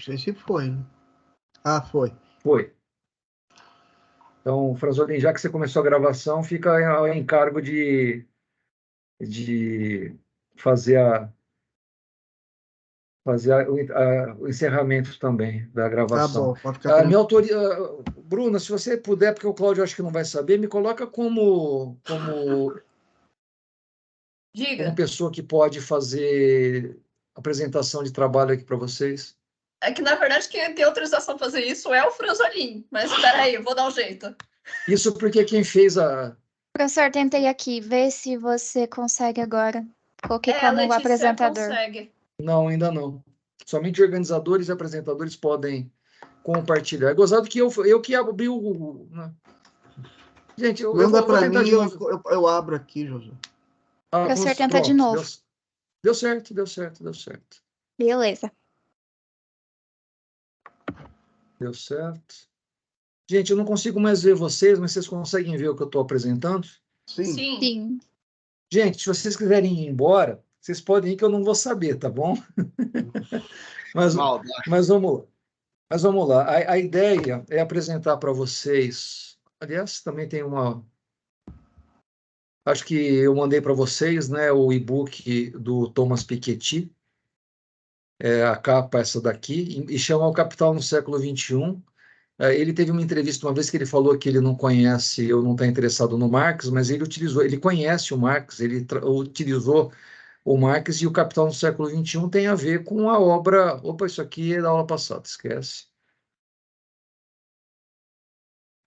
sei se foi. Ah, foi. Foi. Então, Franzolin, já que você começou a gravação, fica ao encargo de fazer o encerramento também da Tá gravação. bom, pode ficar Minha tranquilo. autoria, Bruna, se você puder, porque o Cláudio acho que não vai saber, me coloca como Diga. pessoa que pode fazer apresentação de trabalho aqui para vocês. É que, na verdade, quem tem autorização para fazer isso é o Franzolin. Mas espera aí, eu vou dar um jeito. Isso porque quem fez a... Professor, tentei aqui, ver se você consegue agora. Coloquei a como Letícia apresentador. consegue. Não, ainda não. Somente organizadores e apresentadores podem compartilhar. É gozado que eu que abri o... né? Gente, eu Manda vou para tentar mim, de novo. eu abro aqui, José. Professor, tenta de pronto, novo. Deu certo. Beleza. Deu certo. Gente, eu não consigo mais ver vocês, mas vocês conseguem ver o que eu estou apresentando? Sim. Sim. Gente, se vocês quiserem ir embora, vocês podem ir que eu não vou saber, tá bom? mas vamos lá. A ideia é apresentar para vocês... Aliás, também tem uma... Acho que eu mandei para vocês, né, o e-book do Thomas Piketty, a capa essa daqui, e chama O Capital no Século XXI. Ele teve uma entrevista uma vez que ele falou que ele não conhece ou não está interessado no Marx, mas ele conhece o Marx, ele utilizou o Marx, e o Capital no Século XXI tem a ver com a obra... Opa, isso aqui é da aula passada, esquece.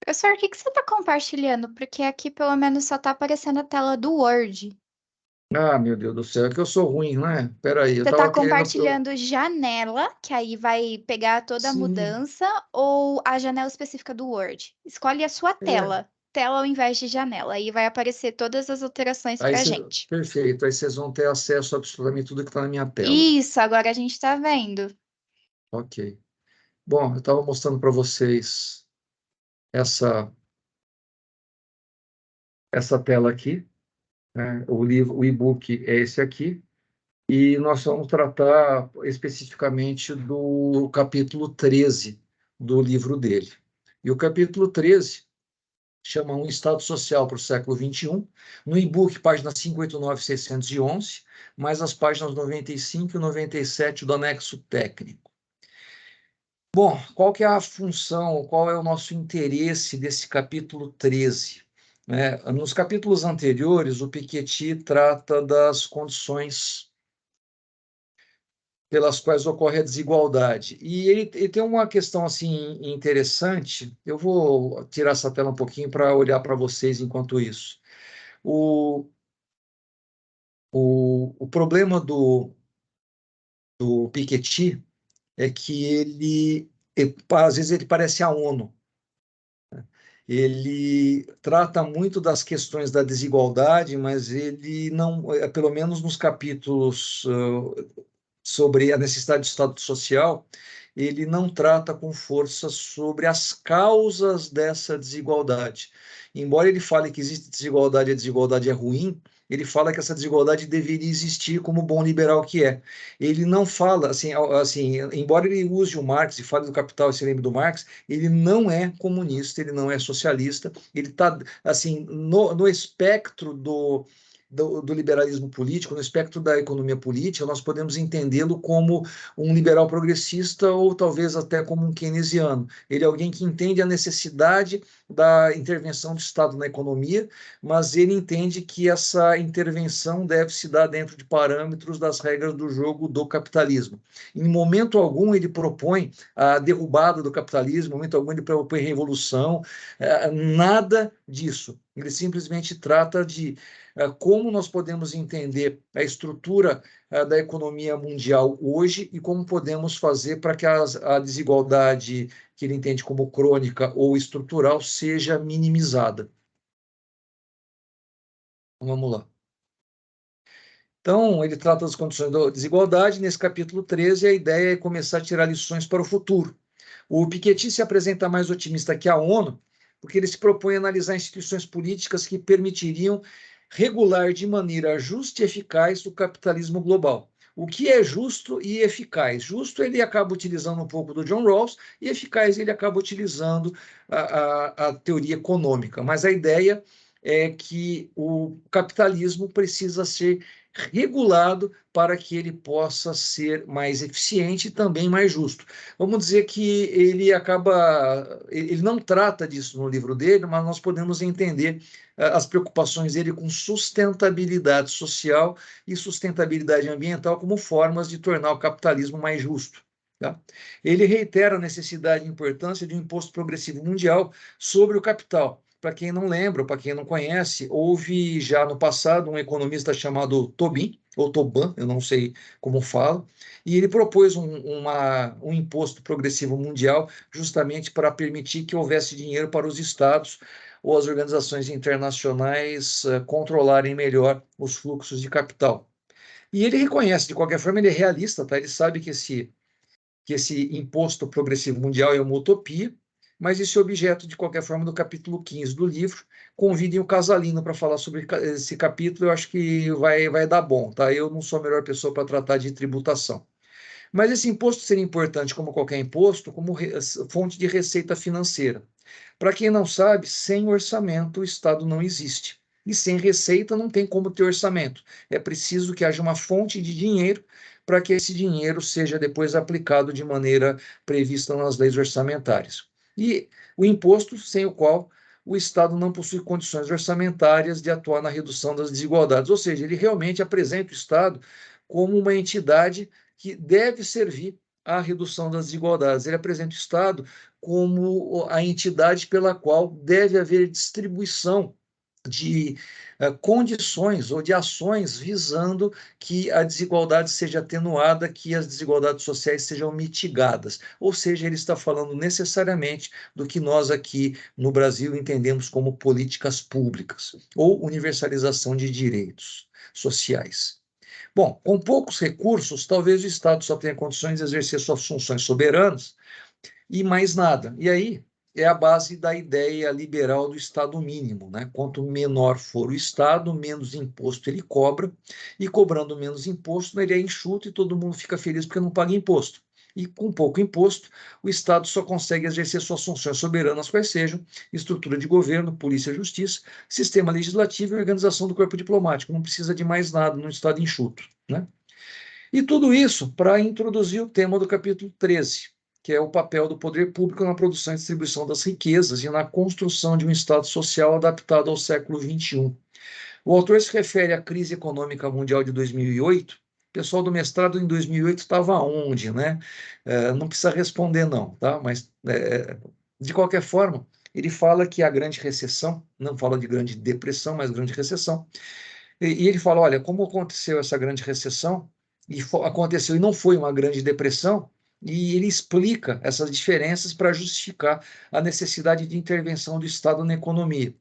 Professor, o que você está compartilhando? Porque aqui pelo menos só está aparecendo a tela do Word. Ah, meu Deus do céu, é que eu sou ruim, né? Peraí, eu Você estava está compartilhando janela, que aí vai pegar toda a Sim. mudança, ou a janela específica do Word? Escolhe a sua tela. Tela ao invés de janela. Aí vai aparecer todas as alterações para a gente. Perfeito, aí vocês vão ter acesso a absolutamente tudo que está na minha tela. Isso, agora a gente está vendo. Ok. Bom, eu estava mostrando para vocês essa tela aqui, né? O e-book é esse aqui, e nós vamos tratar especificamente do capítulo 13 do livro dele. E o capítulo 13 chama Um Estado Social para o Século XXI, no e-book, página 589 e 611, mais as páginas 95 e 97 do anexo técnico. Bom, qual que é a função, qual é o nosso interesse desse capítulo 13? Nos capítulos anteriores, o Piketty trata das condições pelas quais ocorre a desigualdade. E ele tem uma questão assim interessante. Eu vou tirar essa tela um pouquinho para olhar para vocês enquanto isso. O problema do Piketty é que às vezes ele parece a ONU. Ele trata muito das questões da desigualdade, mas ele não, pelo menos nos capítulos sobre a necessidade de Estado social, ele não trata com força sobre as causas dessa desigualdade. Embora ele fale que existe desigualdade e a desigualdade é ruim, ele fala que essa desigualdade deveria existir como bom liberal que é. Ele não fala, assim, embora ele use o Marx e fale do Capital e se lembre do Marx, ele não é comunista, ele não é socialista, ele está, assim, no espectro do liberalismo político, no espectro da economia política, nós podemos entendê-lo como um liberal progressista ou talvez até como um keynesiano. Ele é alguém que entende a necessidade da intervenção do Estado na economia, mas ele entende que essa intervenção deve se dar dentro de parâmetros das regras do jogo do capitalismo. Em momento algum ele propõe a derrubada do capitalismo, em momento algum ele propõe revolução, nada disso. Ele simplesmente trata de como nós podemos entender a estrutura da economia mundial hoje e como podemos fazer para que a desigualdade que ele entende como crônica ou estrutural seja minimizada. Vamos lá. Então, ele trata das condições da desigualdade. Nesse capítulo 13, a ideia é começar a tirar lições para o futuro. O Piketty se apresenta mais otimista que a ONU, porque ele se propõe a analisar instituições políticas que permitiriam regular de maneira justa e eficaz o capitalismo global. o que é justo e eficaz. Justo ele acaba utilizando um pouco do John Rawls, e eficaz ele acaba utilizando a teoria econômica. Mas a ideia é que o capitalismo precisa ser regulado para que ele possa ser mais eficiente e também mais justo. Vamos dizer que ele não trata disso no livro dele, mas nós podemos entender as preocupações dele com sustentabilidade social e sustentabilidade ambiental como formas de tornar o capitalismo mais justo. Tá? Ele reitera a necessidade e importância de um imposto progressivo mundial sobre o capital. Para quem não lembra, para quem não conhece, houve já no passado um economista chamado Tobin, ou Toban, eu não sei como falo, e ele propôs um imposto progressivo mundial justamente para permitir que houvesse dinheiro para os estados ou as organizações internacionais controlarem melhor os fluxos de capital. E ele reconhece, de qualquer forma, ele é realista, tá? Ele sabe que esse imposto progressivo mundial é uma utopia, mas isso é objeto, de qualquer forma, do capítulo 15 do livro. Convidem o Casalino para falar sobre esse capítulo, eu acho que vai dar bom, tá? Eu não sou a melhor pessoa para tratar de tributação. Mas esse imposto seria importante, como qualquer imposto, como fonte de receita financeira. Para quem não sabe, sem orçamento o Estado não existe. E sem receita não tem como ter orçamento. É preciso que haja uma fonte de dinheiro para que esse dinheiro seja depois aplicado de maneira prevista nas leis orçamentárias. E o imposto sem o qual o Estado não possui condições orçamentárias de atuar na redução das desigualdades. Ou seja, ele realmente apresenta o Estado como uma entidade que deve servir à redução das desigualdades. Ele apresenta o Estado como a entidade pela qual deve haver distribuição de condições ou de ações visando que a desigualdade seja atenuada, que as desigualdades sociais sejam mitigadas. Ou seja, ele está falando necessariamente do que nós aqui no Brasil entendemos como políticas públicas ou universalização de direitos sociais. Bom, com poucos recursos, talvez o Estado só tenha condições de exercer suas funções soberanas e mais nada. E aí é a base da ideia liberal do Estado mínimo, né? Quanto menor for o Estado, menos imposto ele cobra, e cobrando menos imposto, ele é enxuto e todo mundo fica feliz porque não paga imposto. E com pouco imposto, o Estado só consegue exercer suas funções soberanas, quais sejam estrutura de governo, polícia, justiça, sistema legislativo e organização do corpo diplomático. Não precisa de mais nada num Estado enxuto, né? E tudo isso para introduzir o tema do capítulo 13, que é o papel do poder público na produção e distribuição das riquezas e na construção de um Estado social adaptado ao século XXI. O autor se refere à crise econômica mundial de 2008. O pessoal do mestrado em 2008 estava onde, né? Não precisa responder não, tá? Mas, de qualquer forma, ele fala que a grande recessão, não fala de grande depressão, mas grande recessão, e ele fala, olha, como aconteceu essa grande recessão, aconteceu e não foi uma grande depressão, e ele explica essas diferenças para justificar a necessidade de intervenção do Estado na economia.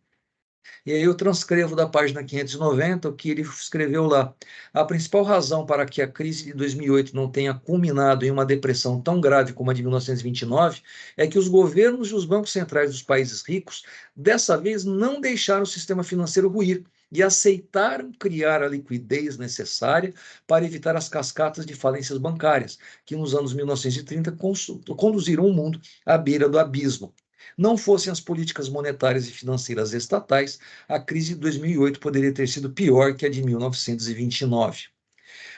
E aí eu transcrevo da página 590 o que ele escreveu lá. A principal razão para que a crise de 2008 não tenha culminado em uma depressão tão grave como a de 1929 é que os governos e os bancos centrais dos países ricos, dessa vez, não deixaram o sistema financeiro ruir e aceitaram criar a liquidez necessária para evitar as cascatas de falências bancárias, que nos anos 1930 conduziram o mundo à beira do abismo. Não fossem as políticas monetárias e financeiras estatais, a crise de 2008 poderia ter sido pior que a de 1929.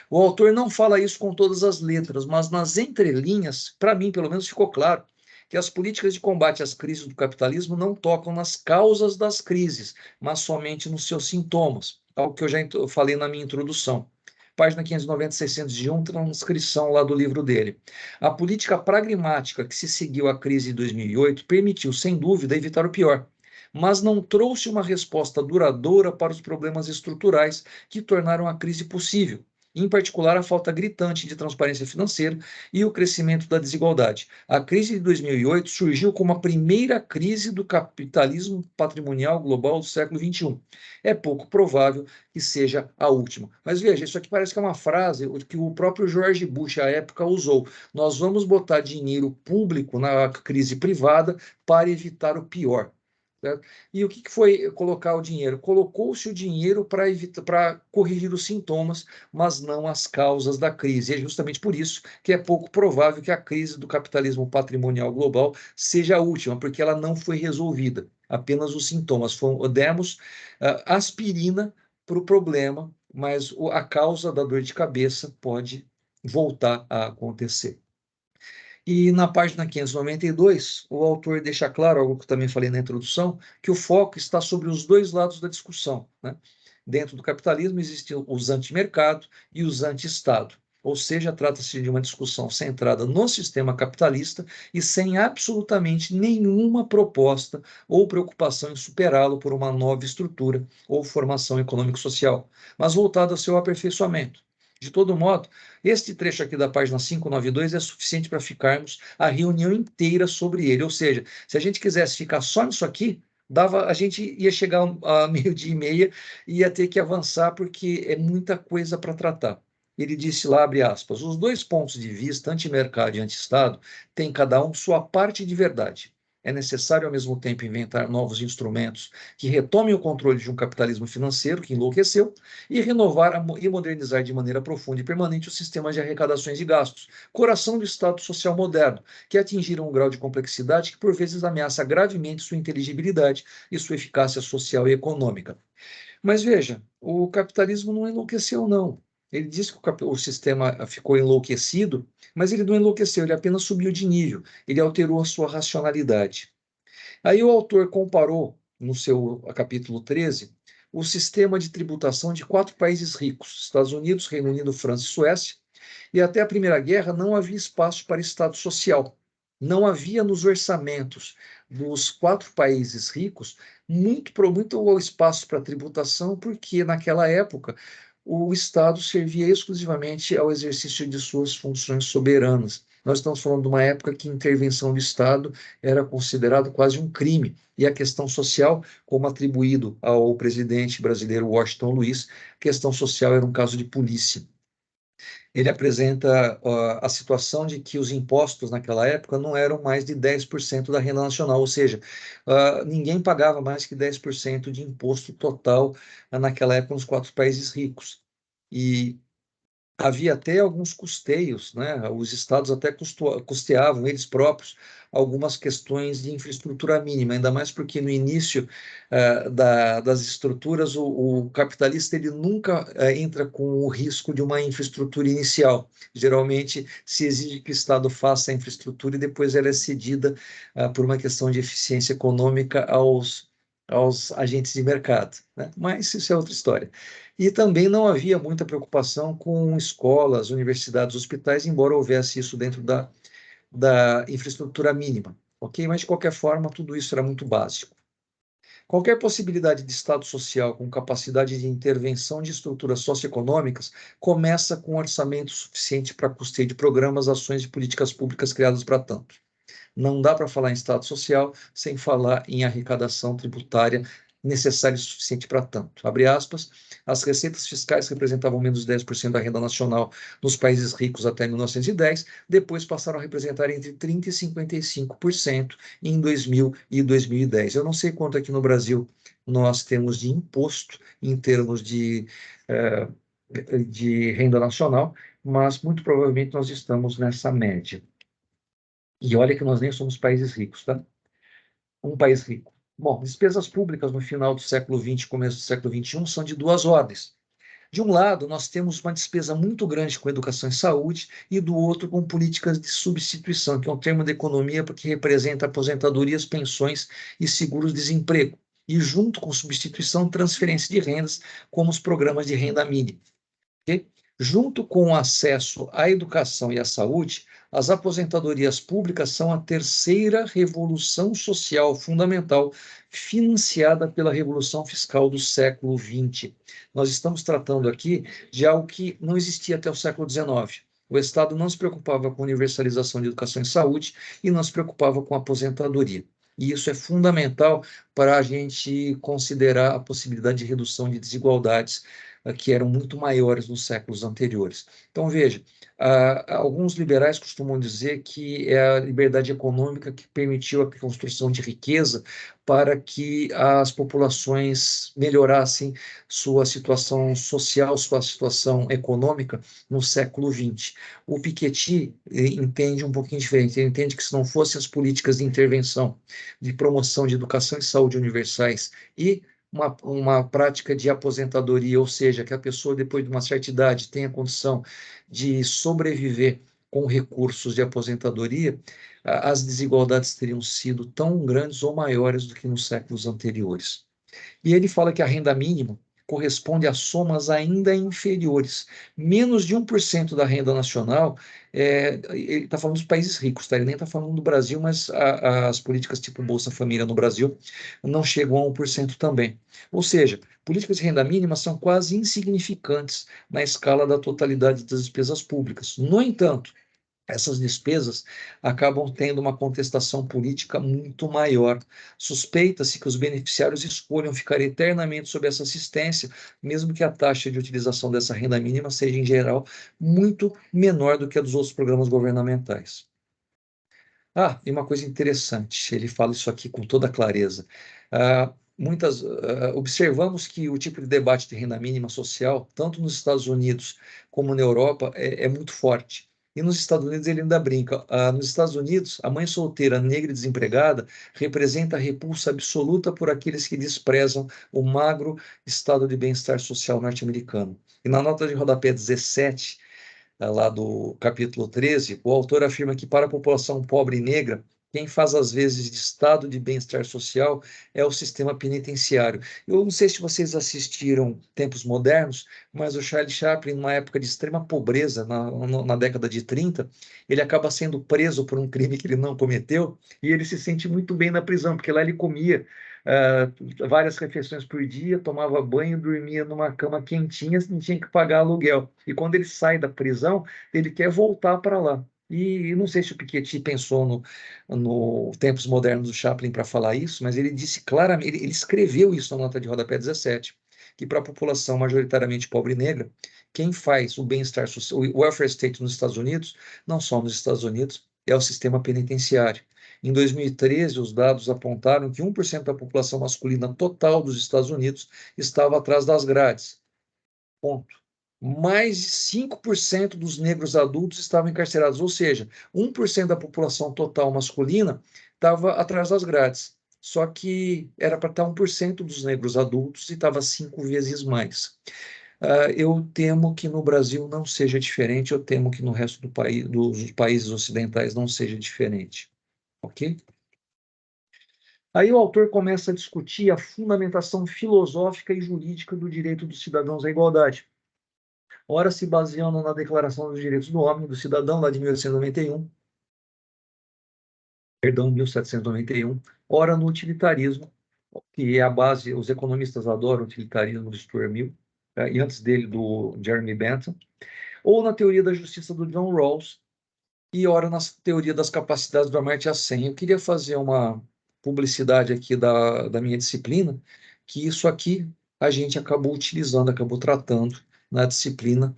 O autor não fala isso com todas as letras, mas nas entrelinhas, para mim, pelo menos, ficou claro que as políticas de combate às crises do capitalismo não tocam nas causas das crises, mas somente nos seus sintomas, algo que eu já falei na minha introdução. Página 590, 601, transcrição lá do livro dele. A política pragmática que se seguiu à crise de 2008 permitiu, sem dúvida, evitar o pior, mas não trouxe uma resposta duradoura para os problemas estruturais que tornaram a crise possível, em particular a falta gritante de transparência financeira e o crescimento da desigualdade. A crise de 2008 surgiu como a primeira crise do capitalismo patrimonial global do século XXI. É pouco provável que seja a última. Mas veja, isso aqui parece que é uma frase que o próprio George Bush, à época, usou. Nós vamos botar dinheiro público na crise privada para evitar o pior. certo? E o que foi colocar o dinheiro? Colocou-se o dinheiro para corrigir os sintomas, mas não as causas da crise. E é justamente por isso que é pouco provável que a crise do capitalismo patrimonial global seja a última, porque ela não foi resolvida, apenas os sintomas. Demos aspirina para o problema, mas a causa da dor de cabeça pode voltar a acontecer. E na página 592, o autor deixa claro, algo que eu também falei na introdução, que o foco está sobre os dois lados da discussão, né? Dentro do capitalismo existem os anti-mercado e os anti-estado, ou seja, trata-se de uma discussão centrada no sistema capitalista e sem absolutamente nenhuma proposta ou preocupação em superá-lo por uma nova estrutura ou formação econômico-social, mas voltada ao seu aperfeiçoamento. De todo modo, este trecho aqui da página 592 é suficiente para ficarmos a reunião inteira sobre ele. Ou seja, se a gente quisesse ficar só nisso aqui, a gente ia chegar a 12:30 e ia ter que avançar, porque é muita coisa para tratar. Ele disse lá, abre aspas, os dois pontos de vista, anti-mercado e anti-estado, têm cada um sua parte de verdade. É necessário, ao mesmo tempo, inventar novos instrumentos que retomem o controle de um capitalismo financeiro que enlouqueceu e renovar e modernizar de maneira profunda e permanente o sistema de arrecadações e gastos, coração do Estado social moderno, que atingiram um grau de complexidade que, por vezes, ameaça gravemente sua inteligibilidade e sua eficácia social e econômica. Mas veja, o capitalismo não enlouqueceu, não. Ele disse que o sistema ficou enlouquecido, mas ele não enlouqueceu, ele apenas subiu de nível, ele alterou a sua racionalidade. Aí o autor comparou, no seu capítulo 13, o sistema de tributação de 4 países ricos, Estados Unidos, Reino Unido, França e Suécia, e até a Primeira Guerra não havia espaço para Estado social. Não havia nos orçamentos dos 4 países ricos muito espaço para tributação, porque naquela época o Estado servia exclusivamente ao exercício de suas funções soberanas. Nós estamos falando de uma época que intervenção do Estado era considerado quase um crime, e a questão social, como atribuído ao presidente brasileiro Washington Luiz, a questão social era um caso de polícia. Ele apresenta a situação de que os impostos naquela época não eram mais de 10% da renda nacional, ou seja, ninguém pagava mais que 10% de imposto total naquela época nos 4 países ricos. E havia até alguns custeios, né? Os estados até custeavam eles próprios algumas questões de infraestrutura mínima, ainda mais porque no início das estruturas o capitalista ele nunca entra com o risco de uma infraestrutura inicial. Geralmente se exige que o Estado faça a infraestrutura e depois ela é cedida por uma questão de eficiência econômica aos agentes de mercado, né? Mas isso é outra história. E também não havia muita preocupação com escolas, universidades, hospitais, embora houvesse isso dentro da infraestrutura mínima, ok? Mas, de qualquer forma, tudo isso era muito básico. Qualquer possibilidade de Estado social com capacidade de intervenção de estruturas socioeconômicas começa com um orçamento suficiente para custeio de programas, ações e políticas públicas criadas para tanto. Não dá para falar em Estado social sem falar em arrecadação tributária necessária e suficiente para tanto. Abre aspas, as receitas fiscais representavam menos de 10% da renda nacional nos países ricos até 1910, depois passaram a representar entre 30% e 55% em 2000 e 2010. Eu não sei quanto aqui no Brasil nós temos de imposto em termos de renda nacional, mas muito provavelmente nós estamos nessa média. E olha que nós nem somos países ricos, tá? Um país rico. Bom, despesas públicas no final do século XX, começo do século XXI, são de 2 ordens. De um lado, nós temos uma despesa muito grande com educação e saúde, e do outro, com políticas de substituição, que é um termo da economia que representa aposentadorias, pensões e seguros-desemprego. E junto com substituição, transferência de rendas, como os programas de renda mínima. Okay? Junto com o acesso à educação e à saúde, as aposentadorias públicas são a terceira revolução social fundamental financiada pela Revolução Fiscal do século XX. Nós estamos tratando aqui de algo que não existia até o século XIX. O Estado não se preocupava com universalização de educação e saúde e não se preocupava com aposentadoria. E isso é fundamental para a gente considerar a possibilidade de redução de desigualdades que eram muito maiores nos séculos anteriores. Então, veja, alguns liberais costumam dizer que é a liberdade econômica que permitiu a construção de riqueza para que as populações melhorassem sua situação social, sua situação econômica no século XX. O Piketty entende um pouquinho diferente. Ele entende que se não fossem as políticas de intervenção, de promoção de educação e saúde universais e uma prática de aposentadoria, ou seja, que a pessoa, depois de uma certa idade, tenha condição de sobreviver com recursos de aposentadoria, as desigualdades teriam sido tão grandes ou maiores do que nos séculos anteriores. E ele fala que a renda mínima corresponde a somas ainda inferiores. Menos de 1% da renda nacional, ele está falando dos países ricos, tá? Ele nem está falando do Brasil, mas as políticas tipo Bolsa Família no Brasil não chegam a 1% também. Ou seja, políticas de renda mínima são quase insignificantes na escala da totalidade das despesas públicas. No entanto, essas despesas acabam tendo uma contestação política muito maior. Suspeita-se que os beneficiários escolham ficar eternamente sob essa assistência, mesmo que a taxa de utilização dessa renda mínima seja, em geral, muito menor do que a dos outros programas governamentais. E uma coisa interessante, ele fala isso aqui com toda clareza. Observamos que o tipo de debate de renda mínima social, tanto nos Estados Unidos como na Europa, é muito forte. E nos Estados Unidos ele ainda brinca. Nos Estados Unidos, a mãe solteira, negra e desempregada representa a repulsa absoluta por aqueles que desprezam o magro estado de bem-estar social norte-americano. E na nota de rodapé 17, lá do capítulo 13, o autor afirma que para a população pobre e negra, quem faz as vezes de estado de bem-estar social é o sistema penitenciário. Eu não sei se vocês assistiram Tempos Modernos, mas o Charlie Chaplin, numa época de extrema pobreza, na década de 30, ele acaba sendo preso por um crime que ele não cometeu e ele se sente muito bem na prisão, porque lá ele comia várias refeições por dia, tomava banho, dormia numa cama quentinha, não tinha que pagar aluguel. E quando ele sai da prisão, ele quer voltar para lá. E não sei se o Piketty pensou no Tempos Modernos do Chaplin para falar isso, mas ele disse claramente, ele escreveu isso na nota de rodapé 17, que para a população majoritariamente pobre e negra, quem faz o bem-estar social, o welfare state nos Estados Unidos, não só nos Estados Unidos, é o sistema penitenciário. Em 2013, os dados apontaram que 1% da população masculina total dos Estados Unidos estava atrás das grades. Ponto. Mais de 5% dos negros adultos estavam encarcerados, ou seja, 1% da população total masculina estava atrás das grades. Só que era para estar 1% dos negros adultos e estava 5 vezes mais. Eu temo que no Brasil não seja diferente, eu temo que no resto dos países ocidentais não seja diferente. Ok? Aí o autor começa a discutir a fundamentação filosófica e jurídica do direito dos cidadãos à igualdade. Ora se baseando na Declaração dos Direitos do Homem e do Cidadão, lá de 1791, ora no utilitarismo, que é a base, os economistas adoram o utilitarismo do Stuart Mill, e antes dele do Jeremy Bentham, ou na teoria da justiça do John Rawls, e ora na teoria das capacidades do Amartya Sen. Eu queria fazer uma publicidade aqui da minha disciplina, que isso aqui a gente acabou utilizando, acabou tratando na disciplina,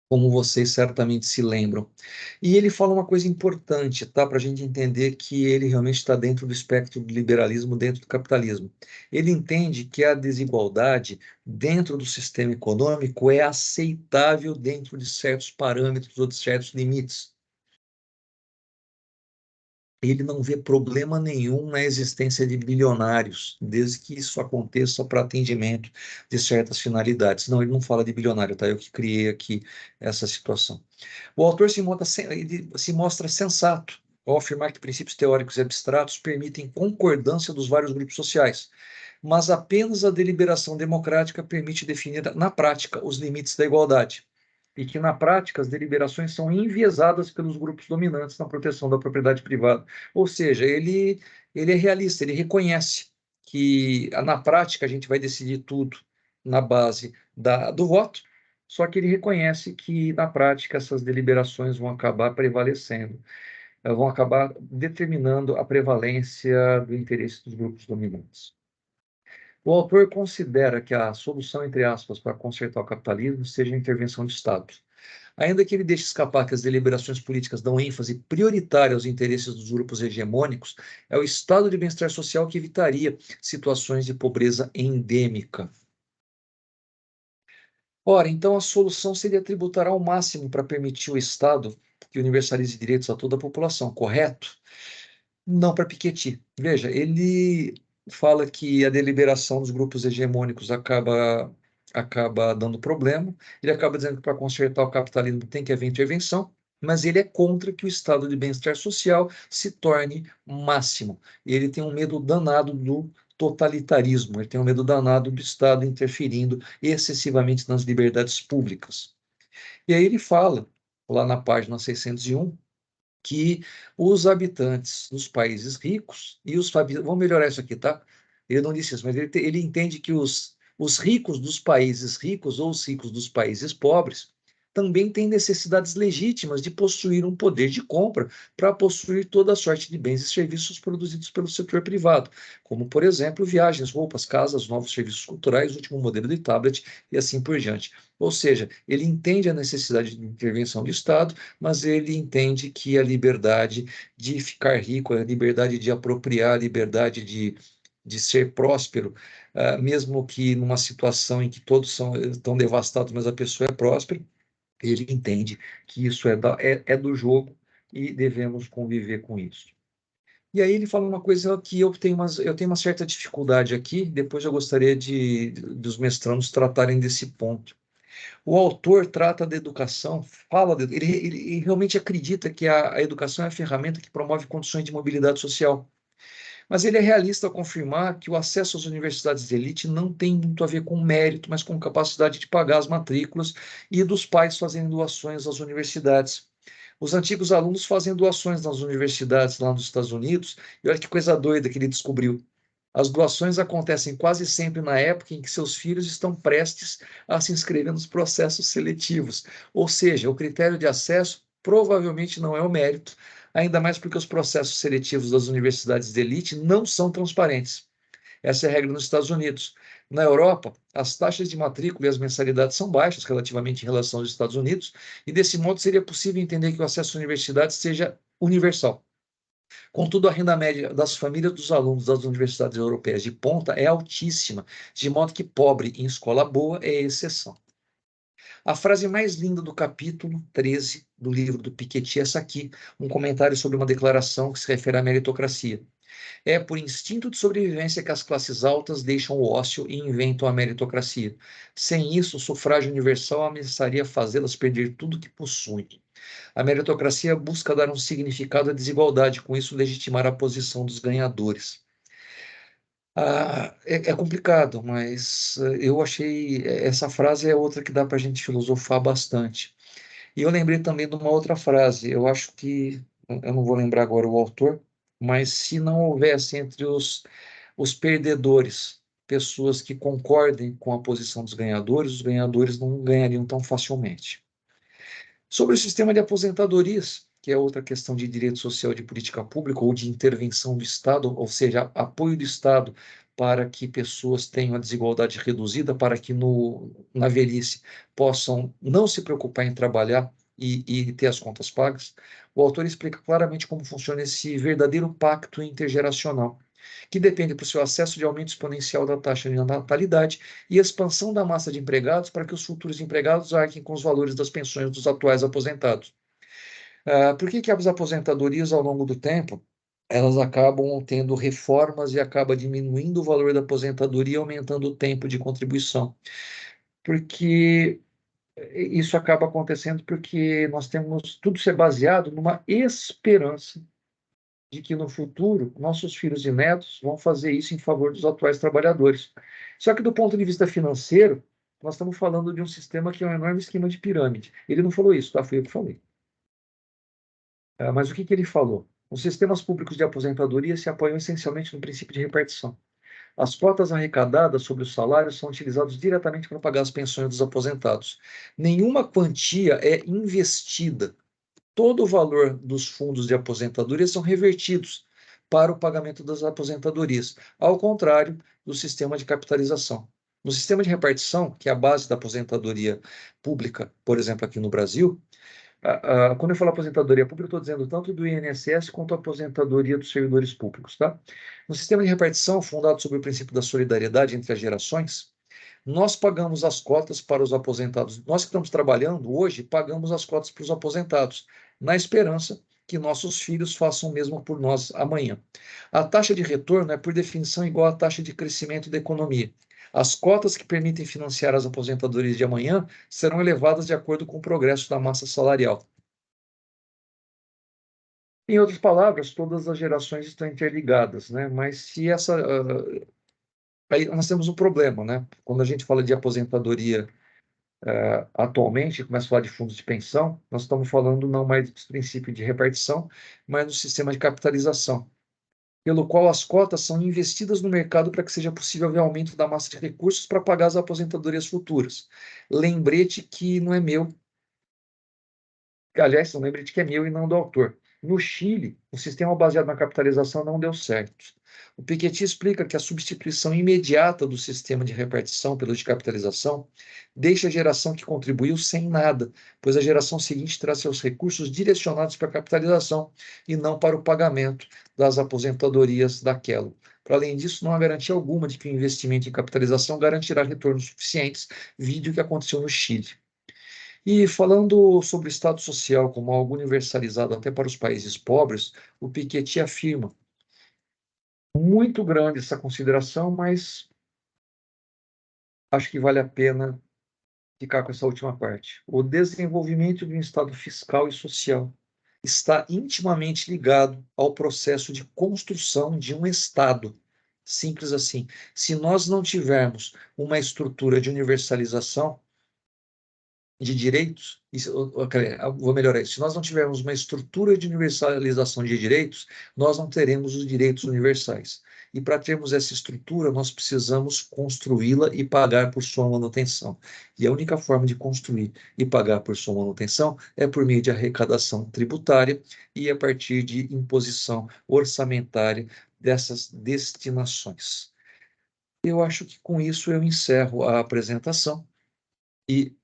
como vocês certamente se lembram. E ele fala uma coisa importante, tá? Para a gente entender que ele realmente está dentro do espectro do liberalismo, dentro do capitalismo. Ele entende que a desigualdade dentro do sistema econômico é aceitável dentro de certos parâmetros ou de certos limites. Ele não vê problema nenhum na existência de bilionários, desde que isso aconteça para atendimento de certas finalidades. Não, ele não fala de bilionário, tá? Eu que criei aqui essa situação. O autor se mostra sensato ao afirmar que princípios teóricos e abstratos permitem concordância dos vários grupos sociais, mas apenas a deliberação democrática permite definir na prática os limites da igualdade. E que, na prática, as deliberações são enviesadas pelos grupos dominantes na proteção da propriedade privada. Ou seja, ele é realista, ele reconhece que, na prática, a gente vai decidir tudo na base do voto, só que ele reconhece que, na prática, essas deliberações vão acabar prevalecendo, vão acabar determinando a prevalência do interesse dos grupos dominantes. O autor considera que a solução, entre aspas, para consertar o capitalismo seja a intervenção do Estado. Ainda que ele deixe escapar que as deliberações políticas dão ênfase prioritária aos interesses dos grupos hegemônicos, é o estado de bem-estar social que evitaria situações de pobreza endêmica. Ora, então a solução seria tributar ao máximo para permitir o Estado que universalize direitos a toda a população, correto? Não para Piketty. Veja, ele fala que a deliberação dos grupos hegemônicos acaba dando problema, ele acaba dizendo que para consertar o capitalismo tem que haver intervenção, mas ele é contra que o estado de bem-estar social se torne máximo. E ele tem um medo danado do totalitarismo, ele tem um medo danado do Estado interferindo excessivamente nas liberdades públicas. E aí ele fala, lá na página 601, que os habitantes dos países ricos e os... Vamos melhorar isso aqui, tá? Ele não disse isso, mas ele entende que os ricos dos países ricos ou os ricos dos países pobres também têm necessidades legítimas de possuir um poder de compra para possuir toda a sorte de bens e serviços produzidos pelo setor privado, como, por exemplo, viagens, roupas, casas, novos serviços culturais, último modelo de tablet e assim por diante. Ou seja, ele entende a necessidade de intervenção do Estado, mas ele entende que a liberdade de ficar rico, a liberdade de apropriar, a liberdade de ser próspero, mesmo que numa situação em que todos estão devastados, mas a pessoa é próspera, ele entende que isso é do jogo e devemos conviver com isso. E aí ele fala uma coisa que eu tenho uma certa dificuldade aqui, depois eu gostaria dos mestrandos tratarem desse ponto. O autor trata da educação, ele realmente acredita que a educação é a ferramenta que promove condições de mobilidade social. Mas ele é realista ao confirmar que o acesso às universidades de elite não tem muito a ver com mérito, mas com capacidade de pagar as matrículas e dos pais fazendo doações às universidades. Os antigos alunos fazem doações nas universidades lá nos Estados Unidos, e olha que coisa doida que ele descobriu. As doações acontecem quase sempre na época em que seus filhos estão prestes a se inscrever nos processos seletivos. Ou seja, o critério de acesso provavelmente não é o mérito, ainda mais porque os processos seletivos das universidades de elite não são transparentes. Essa é a regra nos Estados Unidos. Na Europa, as taxas de matrícula e as mensalidades são baixas relativamente em relação aos Estados Unidos, e desse modo seria possível entender que o acesso à universidade seja universal. Contudo, a renda média das famílias dos alunos das universidades europeias de ponta é altíssima, de modo que pobre em escola boa é exceção. A frase mais linda do capítulo 13 do livro do Piketty é essa aqui, um comentário sobre uma declaração que se refere à meritocracia. É por instinto de sobrevivência que as classes altas deixam o ócio e inventam a meritocracia. Sem isso, o sufrágio universal ameaçaria fazê-las perder tudo que possuem. A meritocracia busca dar um significado à desigualdade, com isso legitimar a posição dos ganhadores. É complicado, mas eu achei... Essa frase é outra que dá para a gente filosofar bastante. E eu lembrei também de uma outra frase, eu acho que... Eu não vou lembrar agora o autor, mas se não houvesse entre os perdedores pessoas que concordem com a posição dos ganhadores, os ganhadores não ganhariam tão facilmente. Sobre o sistema de aposentadorias, que é outra questão de direito social de política pública ou de intervenção do Estado, ou seja, apoio do Estado para que pessoas tenham a desigualdade reduzida, para que na velhice possam não se preocupar em trabalhar e ter as contas pagas, o autor explica claramente como funciona esse verdadeiro pacto intergeracional, que depende do seu acesso de aumento exponencial da taxa de natalidade e expansão da massa de empregados para que os futuros empregados arquem com os valores das pensões dos atuais aposentados. Por que as aposentadorias, ao longo do tempo, elas acabam tendo reformas e acaba diminuindo o valor da aposentadoria e aumentando o tempo de contribuição? Porque isso acaba acontecendo porque nós temos tudo ser baseado numa esperança de que no futuro nossos filhos e netos vão fazer isso em favor dos atuais trabalhadores. Só que do ponto de vista financeiro, nós estamos falando de um sistema que é um enorme esquema de pirâmide. Ele não falou isso, tá? Fui eu que falei. Mas o que ele falou? Os sistemas públicos de aposentadoria se apoiam essencialmente no princípio de repartição. As cotas arrecadadas sobre os salários são utilizadas diretamente para pagar as pensões dos aposentados. Nenhuma quantia é investida. Todo o valor dos fundos de aposentadoria são revertidos para o pagamento das aposentadorias, ao contrário do sistema de capitalização. No sistema de repartição, que é a base da aposentadoria pública, por exemplo, aqui no Brasil, quando eu falo aposentadoria pública, eu estou dizendo tanto do INSS quanto a aposentadoria dos servidores públicos, tá? No sistema de repartição, fundado sobre o princípio da solidariedade entre as gerações, nós pagamos as cotas para os aposentados. Nós que estamos trabalhando hoje, pagamos as cotas para os aposentados, na esperança que nossos filhos façam o mesmo por nós amanhã. A taxa de retorno é, por definição, igual à taxa de crescimento da economia. As cotas que permitem financiar as aposentadorias de amanhã serão elevadas de acordo com o progresso da massa salarial. Em outras palavras, todas as gerações estão interligadas, né? Mas se essa... aí nós temos um problema, né? Quando a gente fala de aposentadoria atualmente, começa a falar de fundos de pensão, nós estamos falando não mais do princípio de repartição, mas do sistema de capitalização, pelo qual as cotas são investidas no mercado para que seja possível o aumento da massa de recursos para pagar as aposentadorias futuras. Lembrete que não é meu. Aliás, um lembrete que é meu e não do autor. No Chile, o sistema baseado na capitalização não deu certo. O Piketty explica que a substituição imediata do sistema de repartição pelo de capitalização deixa a geração que contribuiu sem nada, pois a geração seguinte terá seus recursos direcionados para a capitalização e não para o pagamento das aposentadorias daquela. Para além disso, não há garantia alguma de que o investimento em capitalização garantirá retornos suficientes, vide o que aconteceu no Chile. E falando sobre o Estado Social como algo universalizado até para os países pobres, o Piketty afirma: muito grande essa consideração, mas acho que vale a pena ficar com essa última parte. O desenvolvimento de um Estado fiscal e social está intimamente ligado ao processo de construção de um Estado. Simples assim. Se nós não tivermos uma estrutura de universalização de direitos, vou melhorar isso, se nós não tivermos uma estrutura de universalização de direitos, nós não teremos os direitos universais. E para termos essa estrutura, nós precisamos construí-la e pagar por sua manutenção. E a única forma de construir e pagar por sua manutenção é por meio de arrecadação tributária e a partir de imposição orçamentária dessas destinações. Eu acho que com isso eu encerro a apresentação e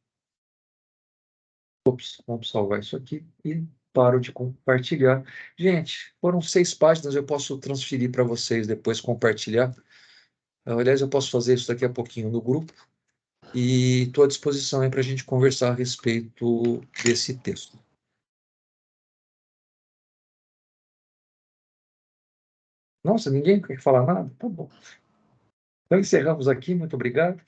vamos salvar isso aqui e paro de compartilhar. Gente, foram 6 páginas, eu posso transferir para vocês depois, compartilhar. Aliás, eu posso fazer isso daqui a pouquinho no grupo e estou à disposição para a gente conversar a respeito desse texto. Nossa, ninguém quer falar nada? Tá bom. Então encerramos aqui, muito obrigado.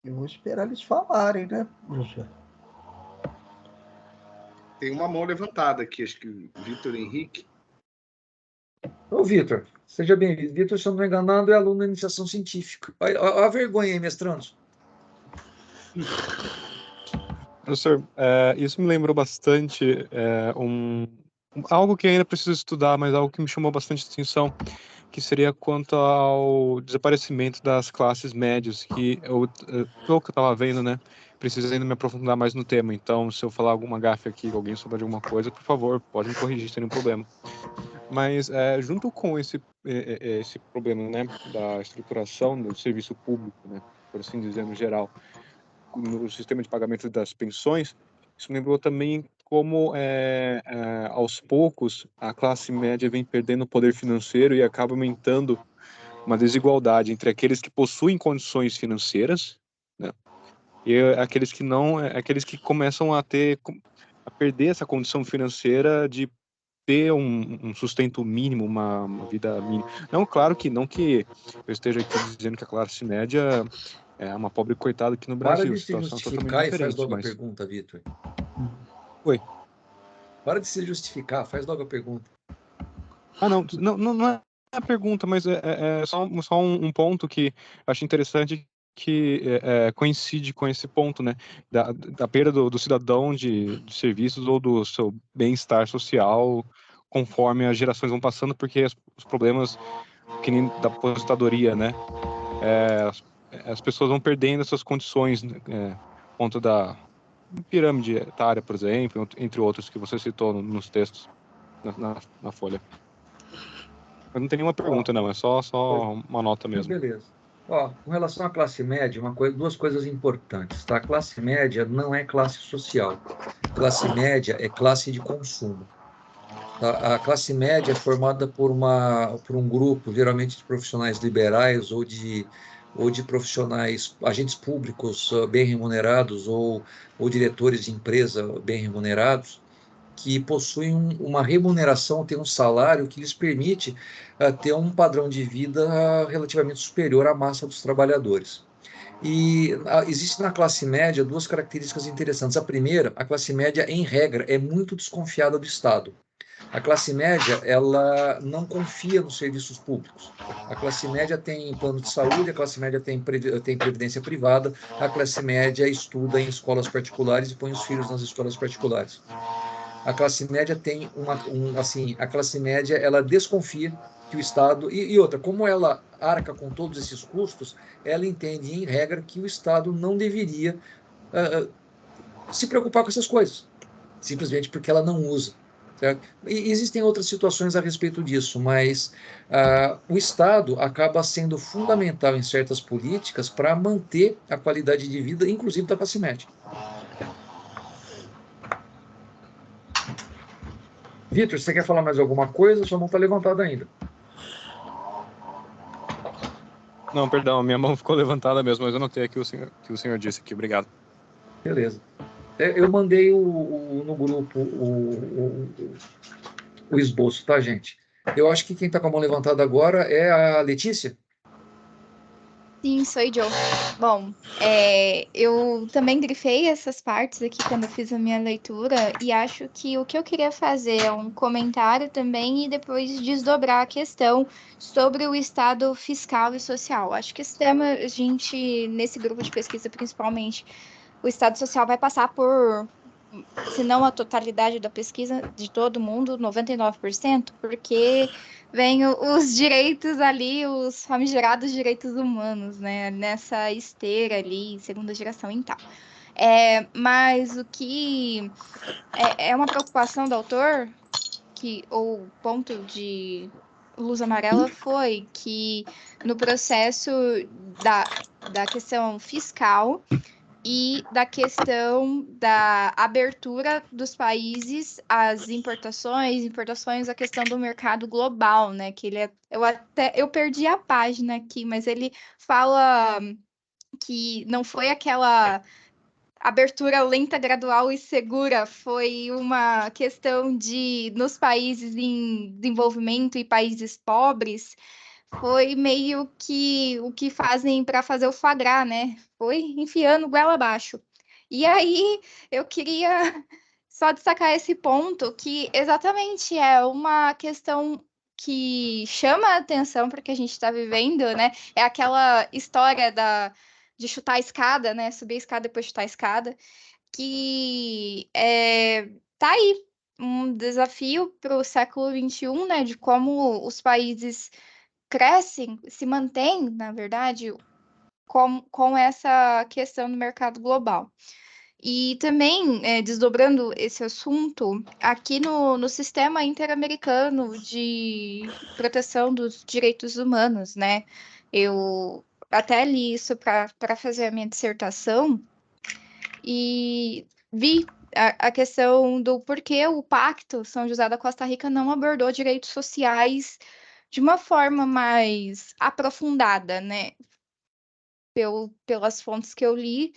Eu vou esperar eles falarem, né, professor? Tem uma mão levantada aqui, acho que o Vitor Henrique. Ô, Vitor, seja bem-vindo. Vitor, se eu não me enganado, é aluno da iniciação científica. A vergonha aí, mestrando. Professor, isso me lembrou bastante algo que ainda preciso estudar, mas algo que me chamou bastante atenção, que seria quanto ao desaparecimento das classes médias, que pelo que eu estava vendo, né, preciso ainda me aprofundar mais no tema. Então, se eu falar alguma gafe aqui, alguém souber de alguma coisa, por favor, pode me corrigir, sem nenhum problema. Mas, junto com esse problema, né, da estruturação do serviço público, né, por assim dizer, no geral, no sistema de pagamento das pensões, isso me lembrou também como, aos poucos, a classe média vem perdendo poder financeiro e acaba aumentando uma desigualdade entre aqueles que possuem condições financeiras, né, e aqueles que não, aqueles que começam a perder essa condição financeira de ter um sustento mínimo, uma vida mínima. Não, claro que não que eu esteja aqui dizendo que a classe média é uma pobre coitada aqui no Brasil. Para de se justificar e faz logo a pergunta, Vitor. Oi. Para de se justificar, faz logo a pergunta. Não é a pergunta, mas é só um ponto que acho interessante, que coincide com esse ponto, né, da perda do cidadão de serviços ou do seu bem-estar social conforme as gerações vão passando, porque os problemas que nem da aposentadoria, né, as pessoas vão perdendo essas condições, ponto da pirâmide etária, por exemplo, entre outros que você citou nos textos. na folha. Eu não tenho nenhuma pergunta, não, é só uma nota mesmo. Beleza. Ó, com relação à classe média, duas coisas importantes, tá? A classe média não é classe social. Classe média é classe de consumo. Tá? A classe média é formada por um grupo, geralmente de profissionais liberais ou de profissionais, agentes públicos bem remunerados ou diretores de empresa bem remunerados, que possuem uma remuneração, tem um salário que lhes permite ter um padrão de vida relativamente superior à massa dos trabalhadores. E existe na classe média duas características interessantes. A primeira, a classe média, em regra, é muito desconfiada do Estado. A classe média, ela não confia nos serviços públicos. A classe média tem plano de saúde, a classe média tem previdência privada, a classe média estuda em escolas particulares e põe os filhos nas escolas particulares. A classe média tem a classe média, ela desconfia que o Estado, e outra, como ela arca com todos esses custos, ela entende, em regra, que o Estado não deveria se preocupar com essas coisas, simplesmente porque ela não usa. Certo? E existem outras situações a respeito disso, mas o Estado acaba sendo fundamental em certas políticas para manter a qualidade de vida, inclusive da classe média. Vitor, você quer falar mais alguma coisa? Sua mão está levantada ainda. Não, perdão, minha mão ficou levantada mesmo, mas eu notei aqui o que o senhor disse aqui. Obrigado. Beleza. Eu mandei no grupo o esboço, tá, gente? Eu acho que quem está com a mão levantada agora é a Letícia. Sim, sou eu. Bom, eu também grifei essas partes aqui quando eu fiz a minha leitura e acho que o que eu queria fazer é um comentário também e depois desdobrar a questão sobre o estado fiscal e social. Acho que esse tema, a gente, nesse grupo de pesquisa principalmente, o estado social vai passar por, se não a totalidade da pesquisa de todo mundo, 99%, porque vem os direitos ali, os famigerados direitos humanos, né? Nessa esteira ali, segunda geração e tal. Mas o que é uma preocupação do autor, o ponto de luz amarela foi que no processo da questão fiscal e da questão da abertura dos países às importações, a questão do mercado global, né? Que eu perdi a página aqui, mas ele fala que não foi aquela abertura lenta, gradual e segura, foi uma questão de nos países em desenvolvimento e países pobres. Foi meio que o que fazem para fazer o foie gras, né? Foi enfiando goela abaixo. E aí eu queria só destacar esse ponto, que exatamente é uma questão que chama a atenção para o que a gente está vivendo, né? É aquela história de chutar a escada, né? Subir a escada e depois chutar a escada, que tá aí um desafio para o século XXI, né? De como os países crescem, se mantêm, na verdade, com essa questão do mercado global. E também, desdobrando esse assunto, aqui no sistema interamericano de proteção dos direitos humanos, né? Eu até li isso para fazer a minha dissertação e vi a questão do porquê o Pacto São José da Costa Rica não abordou direitos sociais de uma forma mais aprofundada, né? Pelas fontes que eu li,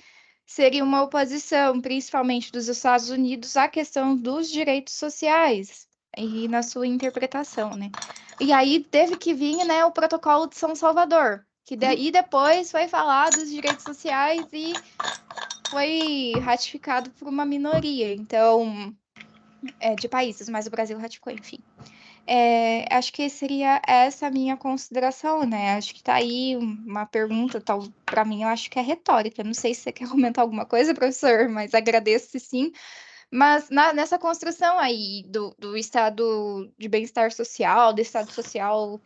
seria uma oposição, principalmente dos Estados Unidos, à questão dos direitos sociais e na sua interpretação, né? E aí teve que vir, né, o Protocolo de São Salvador, que daí depois foi falar dos direitos sociais e foi ratificado por uma minoria, então, de países, mas o Brasil ratificou, enfim. Acho que seria essa a minha consideração, né? Acho que tá aí uma pergunta, para mim, eu acho que é retórica. Não sei se você quer comentar alguma coisa, professor, mas agradeço sim. Mas nessa construção aí do estado de bem-estar social, do estado social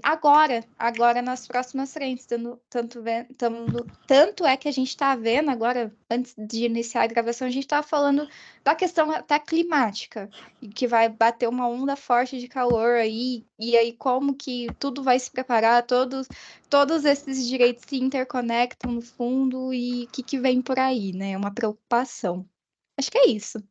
agora nas próximas frentes, tanto é que a gente está vendo agora, antes de iniciar a gravação, a gente está falando da questão até climática, e que vai bater uma onda forte de calor aí, e aí como que tudo vai se preparar, todos esses direitos se interconectam no fundo, e o que vem por aí, né? É uma preocupação. Acho que é isso.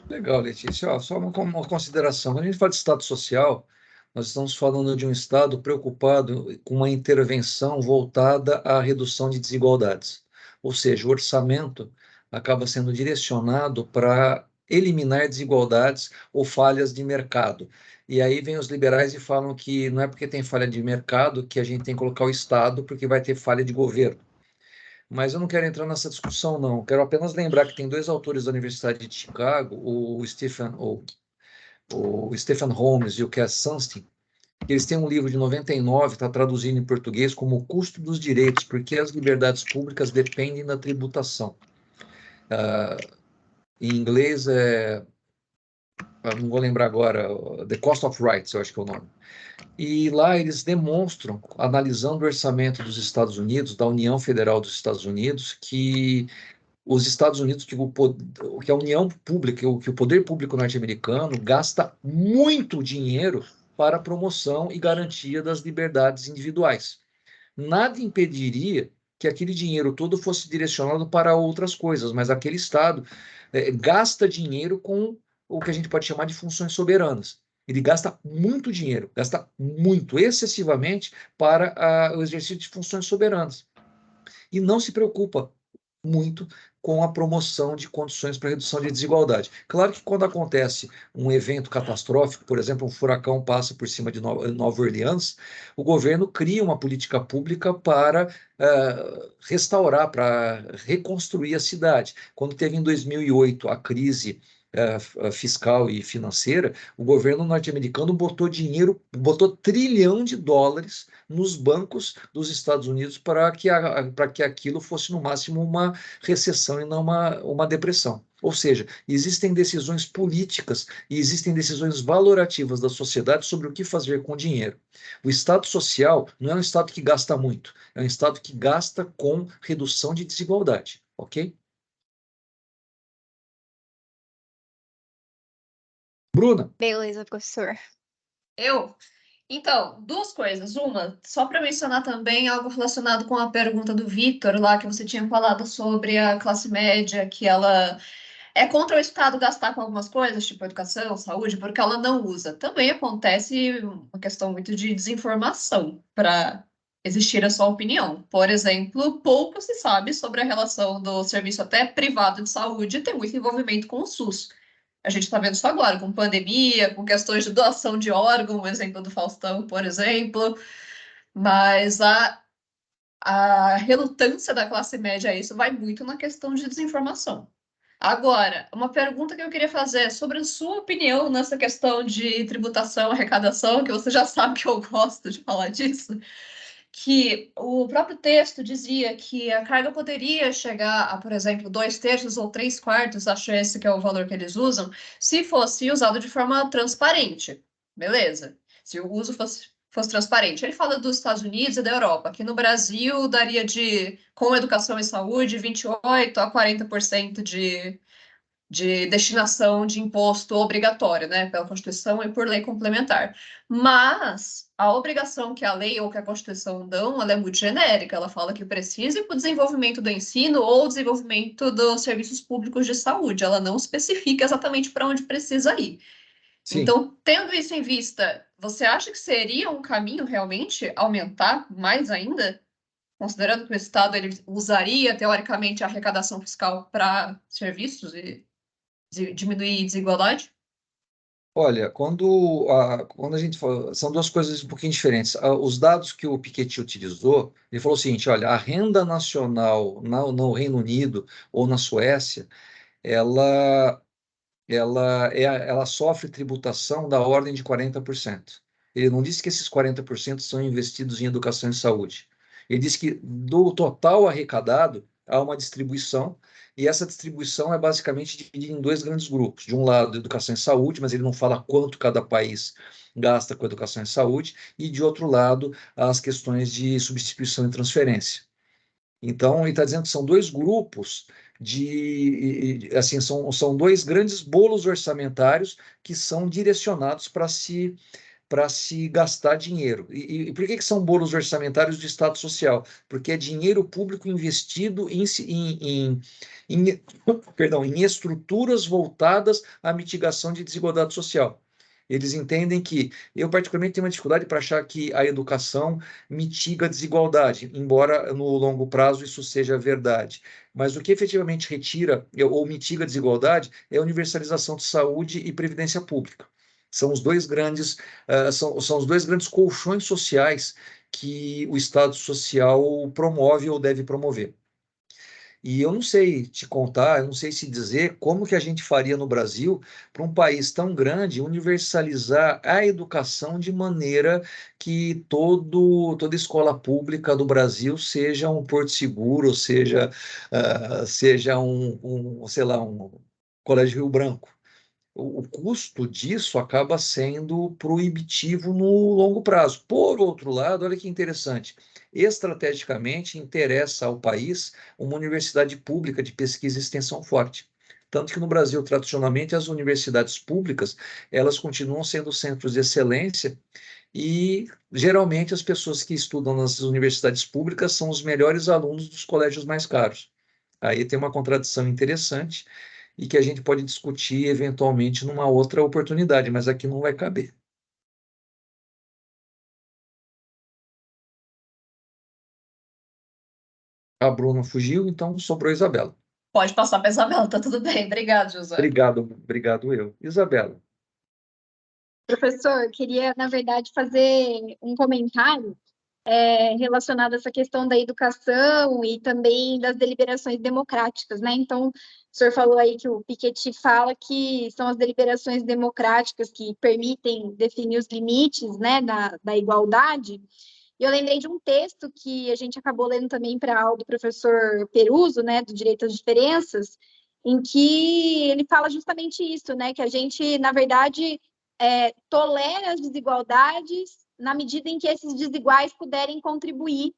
Legal, Letícia. Ó, só uma consideração. Quando a gente fala de Estado social, nós estamos falando de um Estado preocupado com uma intervenção voltada à redução de desigualdades. Ou seja, o orçamento acaba sendo direcionado para eliminar desigualdades ou falhas de mercado. E aí vem os liberais e falam que não é porque tem falha de mercado que a gente tem que colocar o Estado porque vai ter falha de governo. Mas eu não quero entrar nessa discussão, não. Quero apenas lembrar que tem dois autores da Universidade de Chicago, o Stephen Holmes e o Cass Sunstein, que eles têm um livro de 99, está traduzido em português como O Custo dos Direitos, porque as liberdades públicas dependem da tributação. Em inglês não vou lembrar agora, The Cost of Rights, eu acho que é o nome. E lá eles demonstram, analisando o orçamento dos Estados Unidos, da União Federal dos Estados Unidos, que os Estados Unidos, que a União Pública, que o poder público norte-americano gasta muito dinheiro para a promoção e garantia das liberdades individuais. Nada impediria que aquele dinheiro todo fosse direcionado para outras coisas, mas aquele Estado gasta dinheiro com o que a gente pode chamar de funções soberanas. Ele gasta muito dinheiro, gasta muito, excessivamente, para o exercício de funções soberanas. E não se preocupa muito com a promoção de condições para redução de desigualdade. Claro que quando acontece um evento catastrófico, por exemplo, um furacão passa por cima de Nova Orleans, o governo cria uma política pública para restaurar, para reconstruir a cidade. Quando teve em 2008 a crise fiscal e financeira, o governo norte-americano botou trilhão de dólares nos bancos dos Estados Unidos para que aquilo fosse no máximo uma recessão e não uma depressão. Ou seja, existem decisões políticas e existem decisões valorativas da sociedade sobre o que fazer com o dinheiro. O Estado social não é um Estado que gasta muito, é um Estado que gasta com redução de desigualdade, ok? Bruna? Beleza, professor. Então, duas coisas. Uma, só para mencionar também algo relacionado com a pergunta do Vitor, lá que você tinha falado sobre a classe média, que ela é contra o Estado gastar com algumas coisas, tipo educação, saúde, porque ela não usa. Também acontece uma questão muito de desinformação para existir a sua opinião. Por exemplo, pouco se sabe sobre a relação do serviço até privado de saúde, tem muito envolvimento com o SUS. A gente está vendo isso agora, com pandemia, com questões de doação de órgão, o exemplo do Faustão, por exemplo. Mas a relutância da classe média a isso vai muito na questão de desinformação. Agora, uma pergunta que eu queria fazer é sobre a sua opinião nessa questão de tributação, arrecadação, que você já sabe que eu gosto de falar disso, que o próprio texto dizia que a carga poderia chegar a, por exemplo, 2/3 ou 3/4, acho esse que é o valor que eles usam, se fosse usado de forma transparente. Beleza. Se o uso fosse transparente. Ele fala dos Estados Unidos e da Europa. Aqui no Brasil, daria com educação e saúde, 28% a 40% de destinação de imposto obrigatório, né, pela Constituição e por lei complementar. Mas a obrigação que a lei ou que a Constituição dão, ela é muito genérica. Ela fala que precisa ir para o desenvolvimento do ensino ou desenvolvimento dos serviços públicos de saúde. Ela não especifica exatamente para onde precisa ir. Sim. Então, tendo isso em vista, você acha que seria um caminho realmente aumentar mais ainda? Considerando que o Estado ele usaria, teoricamente, a arrecadação fiscal para serviços e diminuir desigualdade? Olha, quando a gente fala, são duas coisas um pouquinho diferentes. Os dados que o Piketty utilizou, ele falou o seguinte: olha, a renda nacional no Reino Unido ou na Suécia, ela sofre tributação da ordem de 40%. Ele não disse que esses 40% são investidos em educação e saúde. Ele disse que do total arrecadado, há uma distribuição, e essa distribuição é basicamente dividida em dois grandes grupos. De um lado, educação e saúde, mas ele não fala quanto cada país gasta com educação e saúde, e de outro lado, as questões de substituição e transferência. Então, ele está dizendo que são dois grupos assim, são dois grandes bolos orçamentários que são direcionados para se gastar dinheiro. E por que são bolos orçamentários de Estado Social? Porque é dinheiro público investido em estruturas voltadas à mitigação de desigualdade social. Eles entendem que, eu particularmente tenho uma dificuldade para achar que a educação mitiga a desigualdade, embora no longo prazo isso seja verdade. Mas o que efetivamente retira ou mitiga a desigualdade é a universalização de saúde e previdência pública. São os dois grandes, são os dois grandes colchões sociais que o Estado Social promove ou deve promover. E eu não sei te contar, eu não sei se dizer como que a gente faria no Brasil, para um país tão grande, universalizar a educação de maneira que toda escola pública do Brasil seja um porto seguro, seja sei lá, um Colégio Rio Branco. O custo disso acaba sendo proibitivo no longo prazo. Por outro lado, olha que interessante, estrategicamente interessa ao país uma universidade pública de pesquisa e extensão forte. Tanto que no Brasil, tradicionalmente, as universidades públicas, elas continuam sendo centros de excelência e, geralmente, as pessoas que estudam nas universidades públicas são os melhores alunos dos colégios mais caros. Aí tem uma contradição interessante, e que a gente pode discutir eventualmente numa outra oportunidade, mas aqui não vai caber. A Bruna fugiu, então sobrou a Isabela. Pode passar para a Isabela, tá tudo bem. Obrigado, José. Obrigado eu. Isabela. Professor, queria, na verdade, fazer um comentário relacionado a essa questão da educação e também das deliberações democráticas, né? Então, o senhor falou aí que o Piketty fala que são as deliberações democráticas que permitem definir os limites, né, da igualdade. E eu lembrei de um texto que a gente acabou lendo também para a aula do professor Peruso, né, do Direito às Diferenças, em que ele fala justamente isso, né, que a gente, na verdade, tolera as desigualdades na medida em que esses desiguais puderem contribuir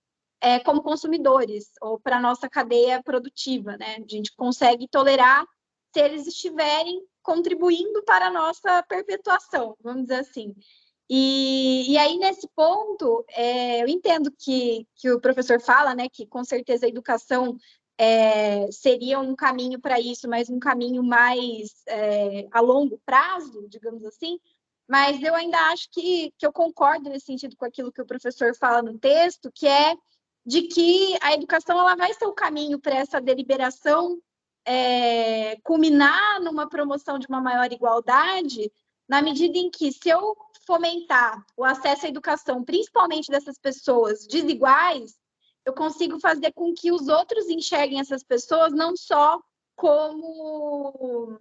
como consumidores ou para a nossa cadeia produtiva, né? A gente consegue tolerar se eles estiverem contribuindo para a nossa perpetuação, vamos dizer assim. E aí, nesse ponto, eu entendo que o professor fala, né, que com certeza a educação seria um caminho para isso, mas um caminho mais a longo prazo, digamos assim. Mas eu ainda acho que eu concordo nesse sentido com aquilo que o professor fala no texto, que é de que a educação ela vai ser o caminho para essa deliberação culminar numa promoção de uma maior igualdade, na medida em que, se eu fomentar o acesso à educação, principalmente dessas pessoas desiguais, eu consigo fazer com que os outros enxerguem essas pessoas não só como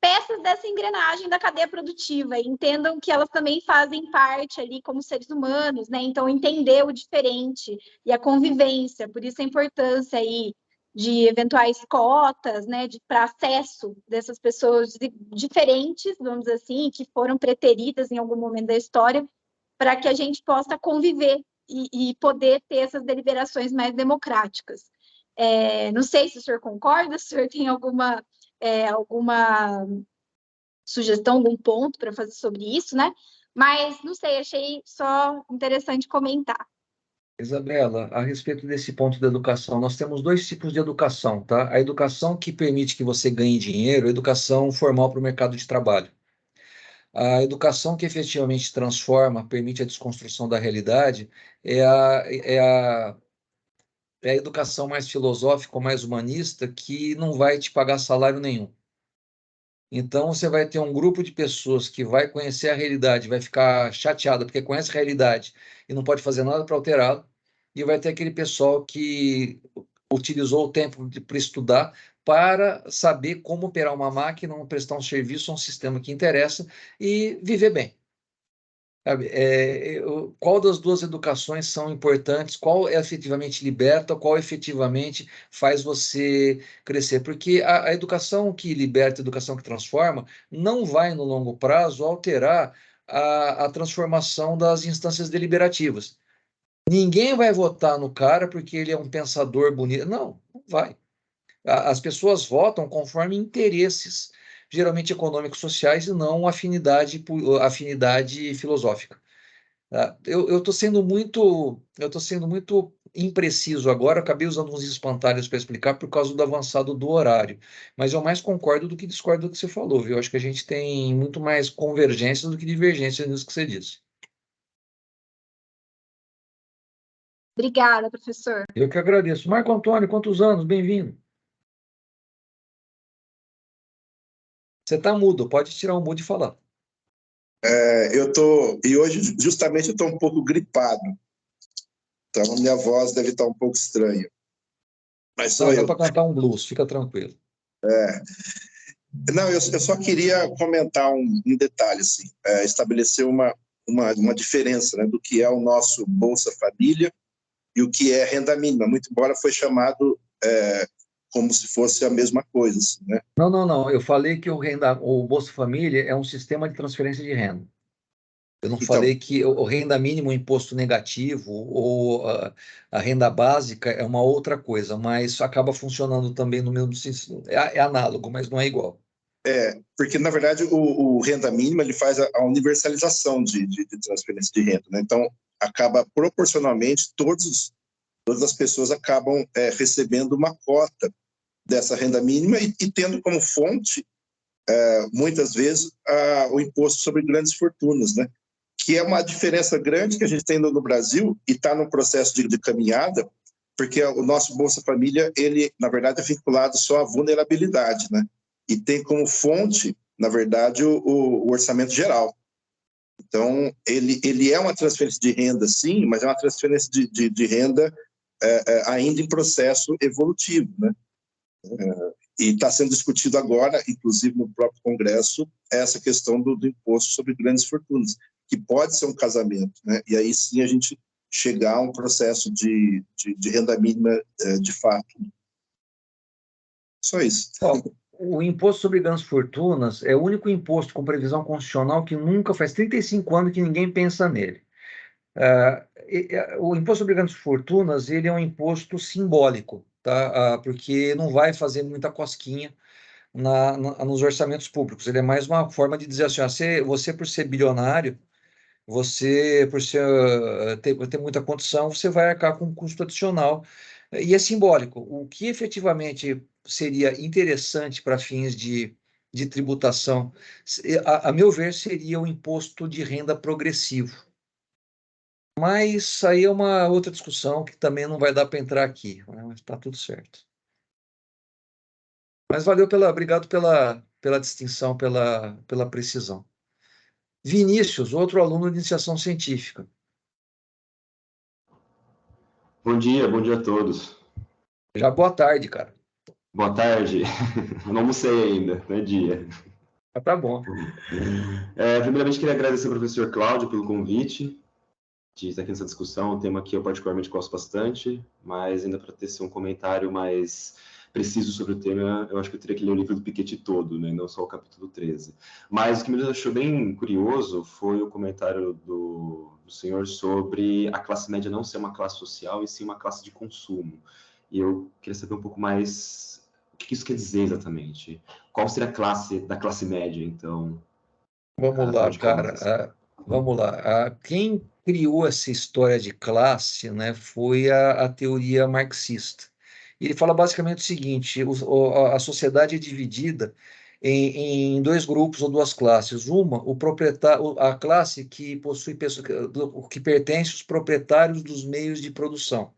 peças dessa engrenagem da cadeia produtiva, e entendam que elas também fazem parte ali como seres humanos, né? Então, entender o diferente e a convivência, por isso a importância aí de eventuais cotas, né, para acesso dessas pessoas diferentes, vamos dizer assim, que foram preteridas em algum momento da história, para que a gente possa conviver e poder ter essas deliberações mais democráticas. Não sei se o senhor concorda, se o senhor tem alguma sugestão, algum ponto para fazer sobre isso, né? Mas, não sei, achei só interessante comentar. Isabela, a respeito desse ponto da educação, nós temos dois tipos de educação, tá? A educação que permite que você ganhe dinheiro, a educação formal para o mercado de trabalho. A educação que efetivamente transforma, permite a desconstrução da realidade, é a educação mais filosófica, mais humanista, que não vai te pagar salário nenhum. Então, você vai ter um grupo de pessoas que vai conhecer a realidade, vai ficar chateada porque conhece a realidade e não pode fazer nada para alterá-la, e vai ter aquele pessoal que utilizou o tempo para estudar para saber como operar uma máquina, prestar um serviço a um sistema que interessa e viver bem. Sabe? Qual das duas educações são importantes? Qual efetivamente liberta? Qual efetivamente faz você crescer? Porque a educação que liberta, a educação que transforma, não vai, no longo prazo, alterar a transformação das instâncias deliberativas. Ninguém vai votar no cara porque ele é um pensador bonito. Não, não vai. As pessoas votam conforme interesses, geralmente econômicos, sociais, e não afinidade filosófica. Tá? Eu estou sendo muito impreciso agora. Eu acabei usando uns espantalhos para explicar por causa do avançado do horário, mas eu mais concordo do que discordo do que você falou, viu? Acho que a gente tem muito mais convergências do que divergências nisso que você disse. Obrigada, professor. Eu que agradeço. Marco Antônio, quantos anos? Bem-vindo. Você está mudo, pode tirar o mudo e falar. E hoje justamente eu estou um pouco gripado, então a minha voz deve estar um pouco estranha. Mas sou Não, eu. dá para cantar um blues, fica tranquilo. Não, eu só queria comentar um detalhe, assim, estabelecer uma diferença, né, do que é o nosso Bolsa Família e o que é renda mínima, muito embora foi chamado como se fosse a mesma coisa, assim, né? Não. Eu falei que o Bolsa Família é um sistema de transferência de renda. Eu não Então, falei que o renda mínima, o imposto negativo, ou a renda básica é uma outra coisa, mas acaba funcionando também no mesmo sentido. É análogo, mas não é igual. porque, na verdade, o renda mínima ele faz a universalização de transferência de renda, né? Então, acaba proporcionalmente, todas as pessoas acabam recebendo uma cota dessa renda mínima e tendo como fonte, muitas vezes, o imposto sobre grandes fortunas, né? Que é uma diferença grande que a gente tem no Brasil e está no processo de caminhada, porque o nosso Bolsa Família, ele, na verdade, é vinculado só à vulnerabilidade, né? E tem como fonte, na verdade, o orçamento geral. Então, ele é uma transferência de renda, sim, mas é uma transferência de renda ainda em processo evolutivo, né? E está sendo discutido agora, inclusive no próprio Congresso, essa questão do imposto sobre grandes fortunas, que pode ser um casamento, né? E aí sim a gente chegar a um processo de renda mínima de fato. Só isso. O imposto sobre grandes fortunas é o único imposto com previsão constitucional que nunca faz 35 anos que ninguém pensa nele. O imposto sobre grandes fortunas ele é um imposto simbólico, tá? Porque não vai fazer muita cosquinha nos orçamentos públicos. Ele é mais uma forma de dizer assim, você por ser bilionário, você por ter muita condição, você vai arcar com um custo adicional. E é simbólico. O que efetivamente seria interessante para fins de tributação, a meu ver, seria o imposto de renda progressivo. Mas aí é uma outra discussão que também não vai dar para entrar aqui, né? Mas está tudo certo. Mas obrigado pela distinção, pela precisão. Vinícius, outro aluno de iniciação científica. Bom dia a todos. Já boa tarde, cara. Boa tarde. Eu não almocei ainda, não é dia. Tá bom. Primeiramente, queria agradecer ao professor Cláudio pelo convite de estar aqui nessa discussão, um tema que eu particularmente gosto bastante, mas ainda para ter um comentário mais preciso sobre o tema, eu acho que eu teria que ler o livro do Piketty todo, né, não só o capítulo 13. Mas o que me deixou bem curioso foi o comentário do senhor sobre a classe média não ser uma classe social e sim uma classe de consumo. E eu queria saber um pouco mais o que isso quer dizer exatamente. Qual seria a classe da classe média, então? Vamos lá, cara. Vamos lá. Quem criou essa história de classe, né, foi a teoria marxista. Ele fala basicamente o seguinte: a sociedade é dividida em dois grupos ou duas classes. Uma, a classe que possui que pertence aos proprietários dos meios de produção.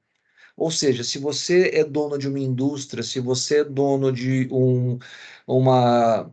Ou seja, se você é dono de uma indústria, se você é dono de uma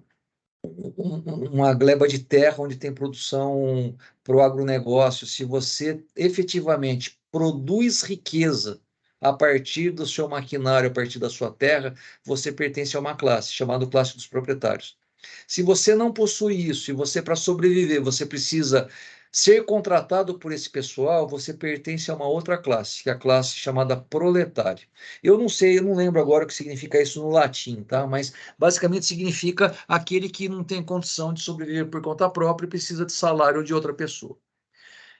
gleba de terra onde tem produção para o agronegócio, se você efetivamente produz riqueza a partir do seu maquinário, a partir da sua terra, você pertence a uma classe, chamada classe dos proprietários. Se você não possui isso, e você, para sobreviver, você precisa ser contratado por esse pessoal, você pertence a uma outra classe, que é a classe chamada proletário. Eu não sei, eu não lembro agora o que significa isso no latim, tá? Mas basicamente significa aquele que não tem condição de sobreviver por conta própria e precisa de salário de outra pessoa.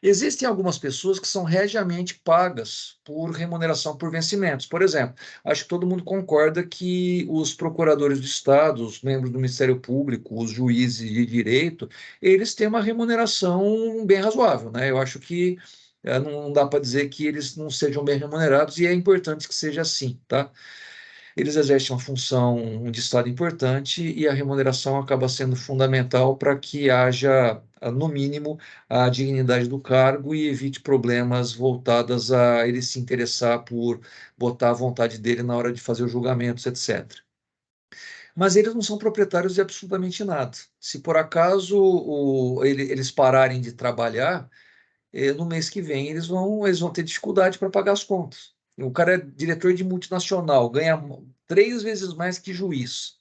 Existem algumas pessoas que são regiamente pagas por remuneração por vencimentos. Por exemplo, acho que todo mundo concorda que os procuradores do Estado, os membros do Ministério Público, os juízes de direito, eles têm uma remuneração bem razoável, né? Eu acho que não dá para dizer que eles não sejam bem remunerados e é importante que seja assim, tá? Eles exercem uma função de Estado importante e a remuneração acaba sendo fundamental para que haja, no mínimo, a dignidade do cargo e evite problemas voltados a ele se interessar por botar a vontade dele na hora de fazer os julgamentos, etc. Mas eles não são proprietários de absolutamente nada. Se por acaso eles pararem de trabalhar, no mês que vem eles vão ter dificuldade para pagar as contas. O cara é diretor de multinacional, ganha 3 vezes mais que juiz.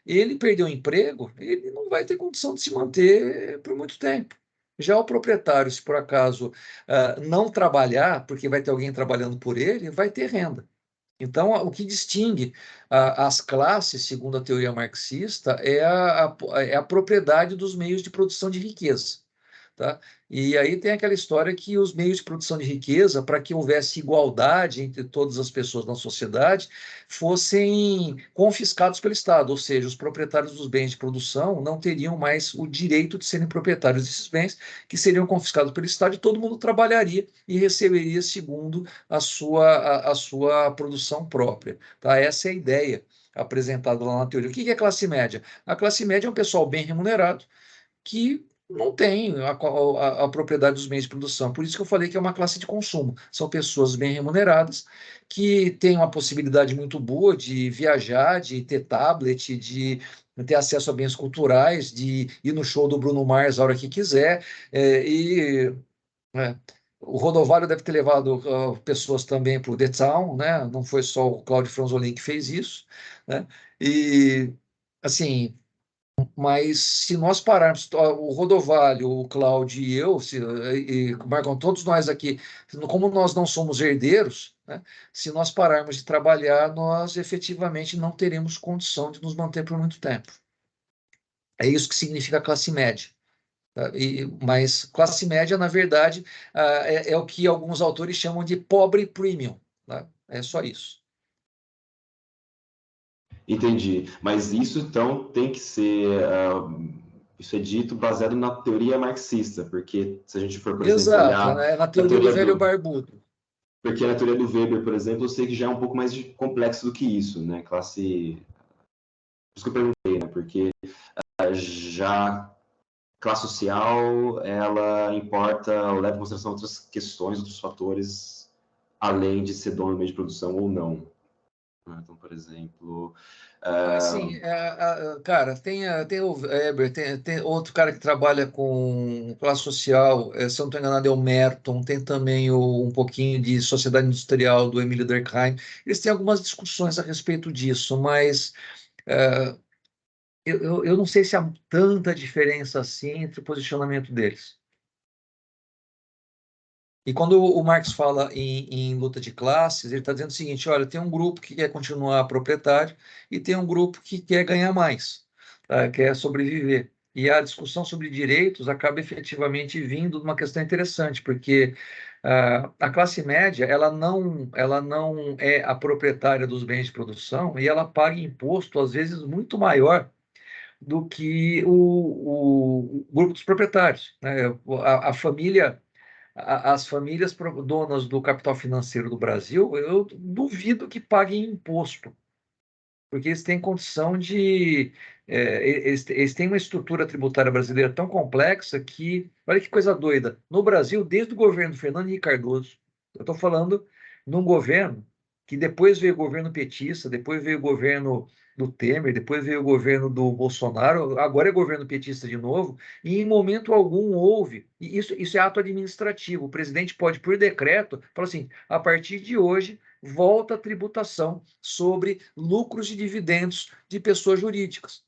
Ele perdeu o emprego, ele não vai ter condição de se manter por muito tempo. Já o proprietário, se por acaso não trabalhar, porque vai ter alguém trabalhando por ele, vai ter renda. Então, o que distingue as classes, segundo a teoria marxista, é a propriedade dos meios de produção de riqueza. Tá? E aí tem aquela história que os meios de produção de riqueza, para que houvesse igualdade entre todas as pessoas na sociedade, fossem confiscados pelo Estado, ou seja, os proprietários dos bens de produção não teriam mais o direito de serem proprietários desses bens, que seriam confiscados pelo Estado e todo mundo trabalharia e receberia segundo a sua produção própria. Tá? Essa é a ideia apresentada lá na teoria. O que é classe média? A classe média é um pessoal bem remunerado que não tem a propriedade dos meios de produção. Por isso que eu falei que é uma classe de consumo. São pessoas bem remuneradas, que têm uma possibilidade muito boa de viajar, de ter tablet, de ter acesso a bens culturais, de ir no show do Bruno Mars a hora que quiser. O Rodovalho deve ter levado pessoas também para o The Town, né? Não foi só o Claudio Franzolin que fez isso, né? E, assim, mas se nós pararmos, o Rodovalho, o Cláudio e eu, Marcão, todos nós aqui, como nós não somos herdeiros, né, se nós pararmos de trabalhar, nós efetivamente não teremos condição de nos manter por muito tempo. É isso que significa classe média. Tá? Mas classe média, na verdade, é o que alguns autores chamam de pobre premium. Tá? É só isso. Entendi. Mas isso, então, tem que ser... isso é dito baseado na teoria marxista, porque se a gente for, por exemplo, Exato, olhar né? Na teoria do velho barbudo. Porque na teoria do Weber, por exemplo, eu sei que já é um pouco mais complexo do que isso, né? Classe... Por isso que eu perguntei, né? Porque já classe social, ela importa, leva em consideração outras questões, outros fatores, além de ser dono do meio de produção ou não. Então, por exemplo... Assim, cara, tem o Weber, tem outro cara que trabalha com classe social, se eu não estou enganado, é o Merton, tem também um pouquinho de sociedade industrial do Emílio Durkheim. Eles têm algumas discussões a respeito disso, mas eu não sei se há tanta diferença assim entre o posicionamento deles. E quando o Marx fala em luta de classes, ele está dizendo o seguinte: olha, tem um grupo que quer continuar proprietário e tem um grupo que quer ganhar mais, tá? Quer sobreviver. E a discussão sobre direitos acaba efetivamente vindo de uma questão interessante, porque a classe média ela não é a proprietária dos bens de produção e ela paga imposto, às vezes, muito maior do que o grupo dos proprietários, né? A família as famílias donas do capital financeiro do Brasil, eu duvido que paguem imposto, porque eles têm condição de. Eles têm uma estrutura tributária brasileira tão complexa que, olha que coisa doida, no Brasil, desde o governo Fernando Henrique Cardoso, eu estou falando num governo que depois veio o governo petista, depois veio o governo do Temer, depois veio o governo do Bolsonaro, agora é governo petista de novo, e em momento algum houve, e isso é ato administrativo, o presidente pode, por decreto, falar assim, a partir de hoje, volta a tributação sobre lucros e dividendos de pessoas jurídicas.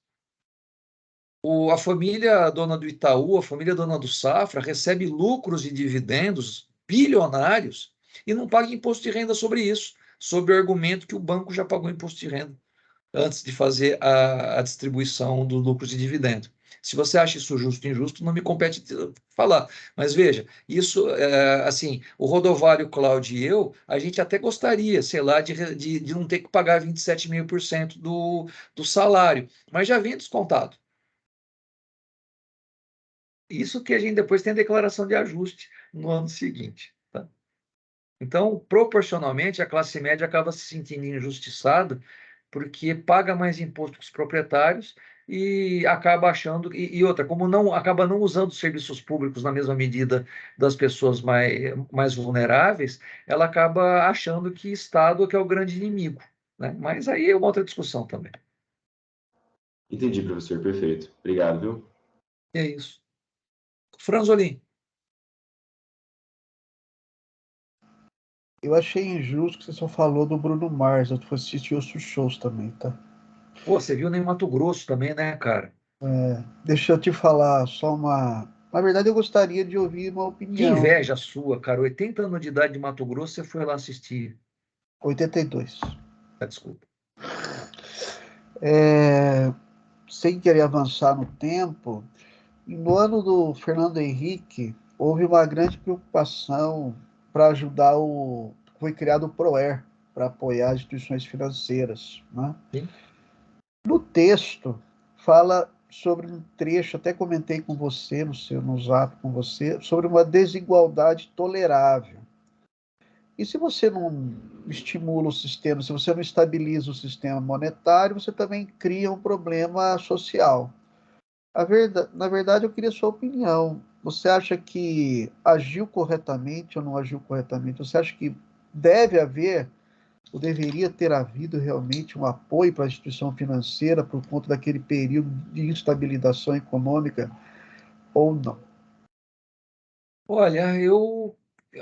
A família dona do Itaú, a família dona do Safra, recebe lucros e dividendos bilionários e não paga imposto de renda sobre isso, sob o argumento que o banco já pagou imposto de renda antes de fazer a distribuição dos lucros e dividendos. Se você acha isso justo ou injusto, não me compete falar. Mas veja, isso, assim, o Rodovalho, Cláudio e eu, a gente até gostaria, sei lá, de não ter que pagar 27,5% do salário, mas já vem descontado. Isso que a gente depois tem a declaração de ajuste no ano seguinte. Tá? Então, proporcionalmente, a classe média acaba se sentindo injustiçada porque paga mais imposto que os proprietários e acaba achando e outra, como não acaba não usando os serviços públicos na mesma medida das pessoas mais vulneráveis, ela acaba achando que Estado é que é o grande inimigo, né? Mas aí é uma outra discussão também. Entendi, professor, perfeito. Obrigado, viu? É isso. Franzolin. Eu achei injusto que você só falou do Bruno Mars. Eu fui assistir outros shows também, tá? Pô, você viu nem Mato Grosso também, né, cara? Deixa eu te falar só uma. Na verdade, eu gostaria de ouvir uma Que opinião. inveja sua, cara. 80 anos de idade de Mato Grosso, você foi lá assistir. 82. Ah, desculpa. Sem querer avançar no tempo, no ano do Fernando Henrique, houve uma grande preocupação para ajudar o. Foi criado o PROER, para apoiar as instituições financeiras, né? Sim. No texto, fala sobre um trecho, até comentei com você, no zap com você, sobre uma desigualdade tolerável. E se você não estimula o sistema, se você não estabiliza o sistema monetário, você também cria um problema social. Na verdade, eu queria a sua opinião. Você acha que agiu corretamente ou não agiu corretamente? Você acha que deve haver, ou deveria ter havido realmente um apoio para a instituição financeira por conta daquele período de instabilização econômica ou não? Olha,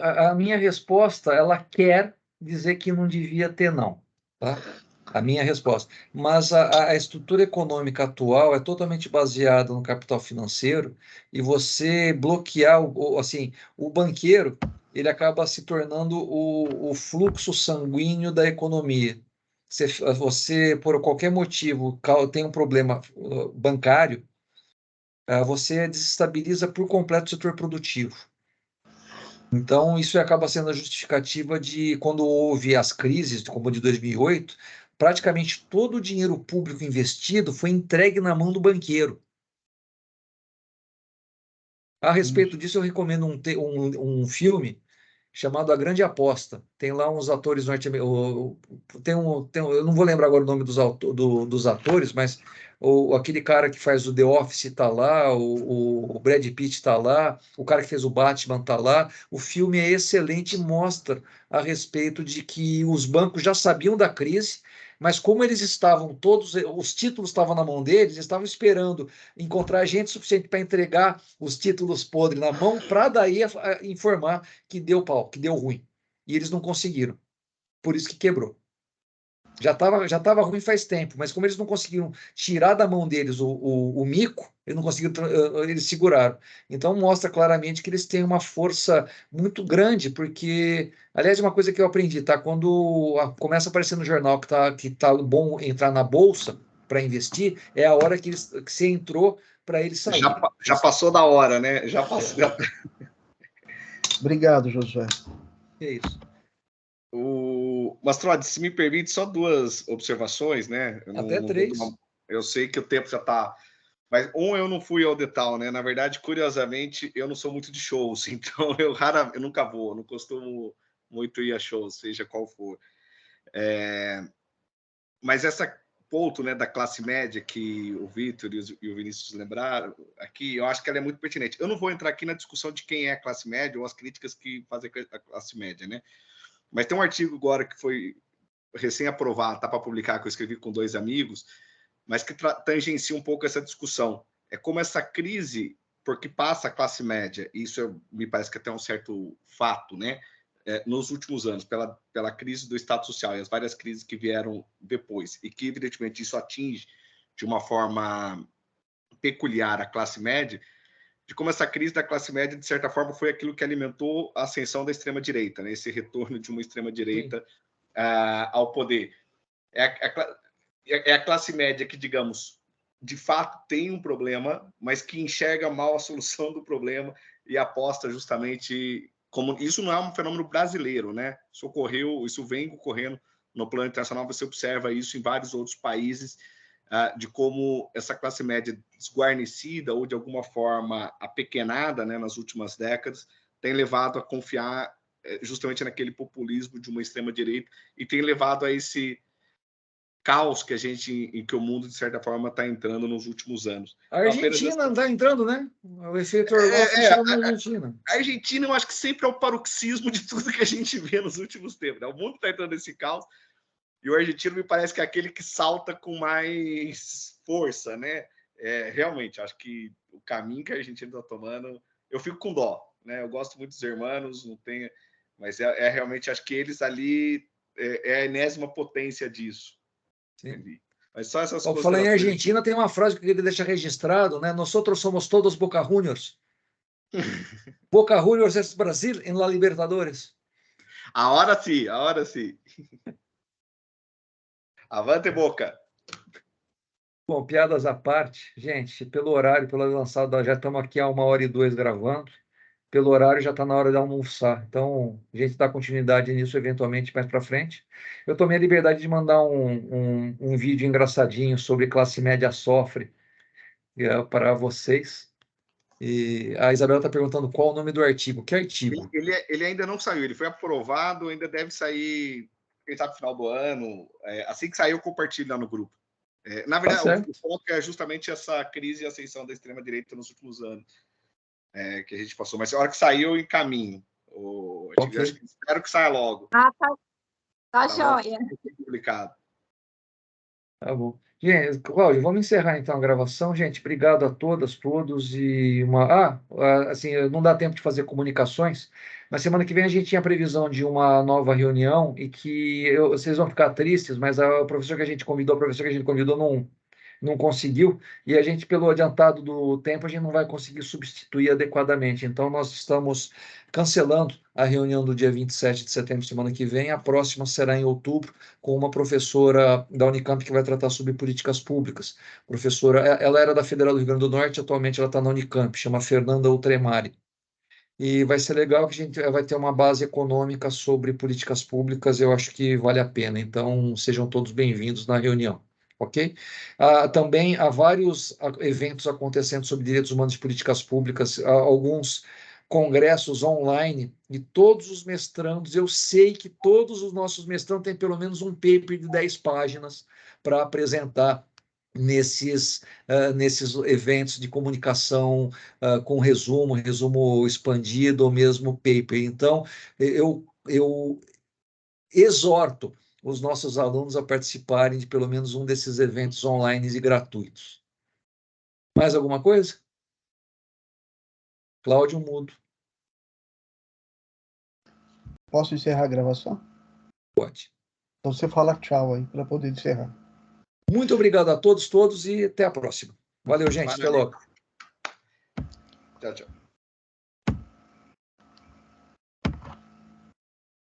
a minha resposta, ela quer dizer que não devia ter, não, tá? A minha resposta. Mas a estrutura econômica atual é totalmente baseada no capital financeiro e você bloquear, assim, o banqueiro, ele acaba se tornando o fluxo sanguíneo da economia. Você, por qualquer motivo, tem um problema bancário, você desestabiliza por completo o setor produtivo. Então, isso acaba sendo a justificativa de quando houve as crises, como a de 2008, praticamente todo o dinheiro público investido foi entregue na mão do banqueiro. A respeito disso, eu recomendo um filme chamado A Grande Aposta. Tem lá uns atores norte-americanos. Eu não vou lembrar agora o nome dos atores, mas aquele cara que faz o The Office está lá, o Brad Pitt está lá, o cara que fez o Batman está lá. O filme é excelente e mostra a respeito de que os bancos já sabiam da crise, mas como eles estavam todos, os títulos estavam na mão deles, eles estavam esperando encontrar gente suficiente para entregar os títulos podres na mão, para daí informar que deu pau, que deu ruim. E eles não conseguiram. Por isso que quebrou. Já tava ruim faz tempo, mas como eles não conseguiram tirar da mão deles o mico, eles não conseguiram, eles seguraram. Então mostra claramente que eles têm uma força muito grande, porque, aliás, uma coisa que eu aprendi, tá? Quando começa a aparecer no jornal que tá bom entrar na bolsa para investir, é a hora que você entrou para eles saírem. Já passou da hora, né? Já passou. Obrigado, Josué. É isso. Mastrode, se me permite, só duas observações, né? Até três. Eu sei que o tempo já está. Mas eu não fui ao detalhe, né? Na verdade, curiosamente, eu não sou muito de shows, então eu nunca vou, não costumo muito ir a shows, seja qual for. Mas essa ponto, né, da classe média que o Vitor e o Vinícius lembraram aqui, eu acho que ela é muito pertinente. Eu não vou entrar aqui na discussão de quem é a classe média ou as críticas que fazem a classe média, né? Mas tem um artigo agora que foi recém-aprovado, tá para publicar, que eu escrevi com 2 amigos, mas que tangencia um pouco essa discussão. É como essa crise, porque passa a classe média, e isso me parece que até um certo fato, né? Nos últimos anos, pela crise do Estado Social e as várias crises que vieram depois, e que, evidentemente, isso atinge de uma forma peculiar à classe média, de como essa crise da classe média, de certa forma, foi aquilo que alimentou a ascensão da extrema-direita, né? Esse retorno de uma extrema-direita ao poder. É a classe média que, digamos, de fato tem um problema, mas que enxerga mal a solução do problema e aposta justamente como... Isso não é um fenômeno brasileiro, né? Isso vem ocorrendo no plano internacional, você observa isso em vários outros países, de como essa classe média desguarnecida ou, de alguma forma, apequenada, né, nas últimas décadas, tem levado a confiar justamente naquele populismo de uma extrema-direita e tem levado a esse caos em que o mundo, de certa forma, está entrando nos últimos anos. A Argentina está entrando, né? O efeito Orloff chegou na Argentina. A Argentina, eu acho que sempre é o paroxismo de tudo que a gente vê nos últimos tempos, né? O mundo está entrando nesse caos, e o argentino me parece que é aquele que salta com mais força, né? Realmente, acho que o caminho que a Argentina está tomando, eu fico com dó, né? Eu gosto muito dos hermanos, não tenho, mas realmente, acho que eles ali é a enésima potência disso. Sim. Mas só essas coisas. Falando em Argentina, tem uma frase que eu queria deixar registrado, né? Nós somos todos Boca Juniors. Boca Juniors é Brasil em La Libertadores. Agora sim. Avante, Boca. Bom, piadas à parte, gente, pelo horário, pela lançada, já estamos aqui há 1h02 gravando, pelo horário já está na hora de almoçar, então a gente dá continuidade nisso eventualmente mais para frente. Eu tomei a liberdade de mandar um vídeo engraçadinho sobre classe média sofre para vocês, e a Isabela está perguntando qual o nome do artigo. Que artigo? Ele ainda não saiu, ele foi aprovado, ainda deve sair, quem sabe, no final do ano, assim que sair eu compartilho lá no grupo. Na verdade, o foco é justamente essa crise e ascensão da extrema-direita nos últimos anos que a gente passou. Mas a hora que saiu, eu encaminho. Espero que saia logo. Tá joia. Publicado. Tá bom. Gente, Cláudio, vamos encerrar então a gravação. Gente, obrigado a todas, todos. E assim, não dá tempo de fazer comunicações, mas semana que vem a gente tinha a previsão de uma nova reunião e que vocês vão ficar tristes, mas a professora que a gente convidou não conseguiu, e a gente, pelo adiantado do tempo, a gente não vai conseguir substituir adequadamente. Então, nós estamos cancelando a reunião do dia 27 de setembro, semana que vem. A próxima será em outubro, com uma professora da Unicamp que vai tratar sobre políticas públicas. Professora, ela era da Federal do Rio Grande do Norte, atualmente ela está na Unicamp, chama Fernanda Ultremari. E vai ser legal que a gente vai ter uma base econômica sobre políticas públicas, eu acho que vale a pena. Então, sejam todos bem-vindos na reunião. Ok? Também há vários eventos acontecendo sobre direitos humanos e políticas públicas, alguns congressos online, e todos os mestrandos, eu sei que todos os nossos mestrandos têm pelo menos um paper de 10 páginas para apresentar nesses eventos de comunicação com resumo expandido ou mesmo paper. Então, eu exorto os nossos alunos a participarem de pelo menos um desses eventos online e gratuitos. Mais alguma coisa? Cláudio, mudo. Posso encerrar a gravação? Pode. Então você fala tchau aí, para poder encerrar. Muito obrigado a todos e até a próxima. Valeu, gente. Até logo. Tchau, tchau.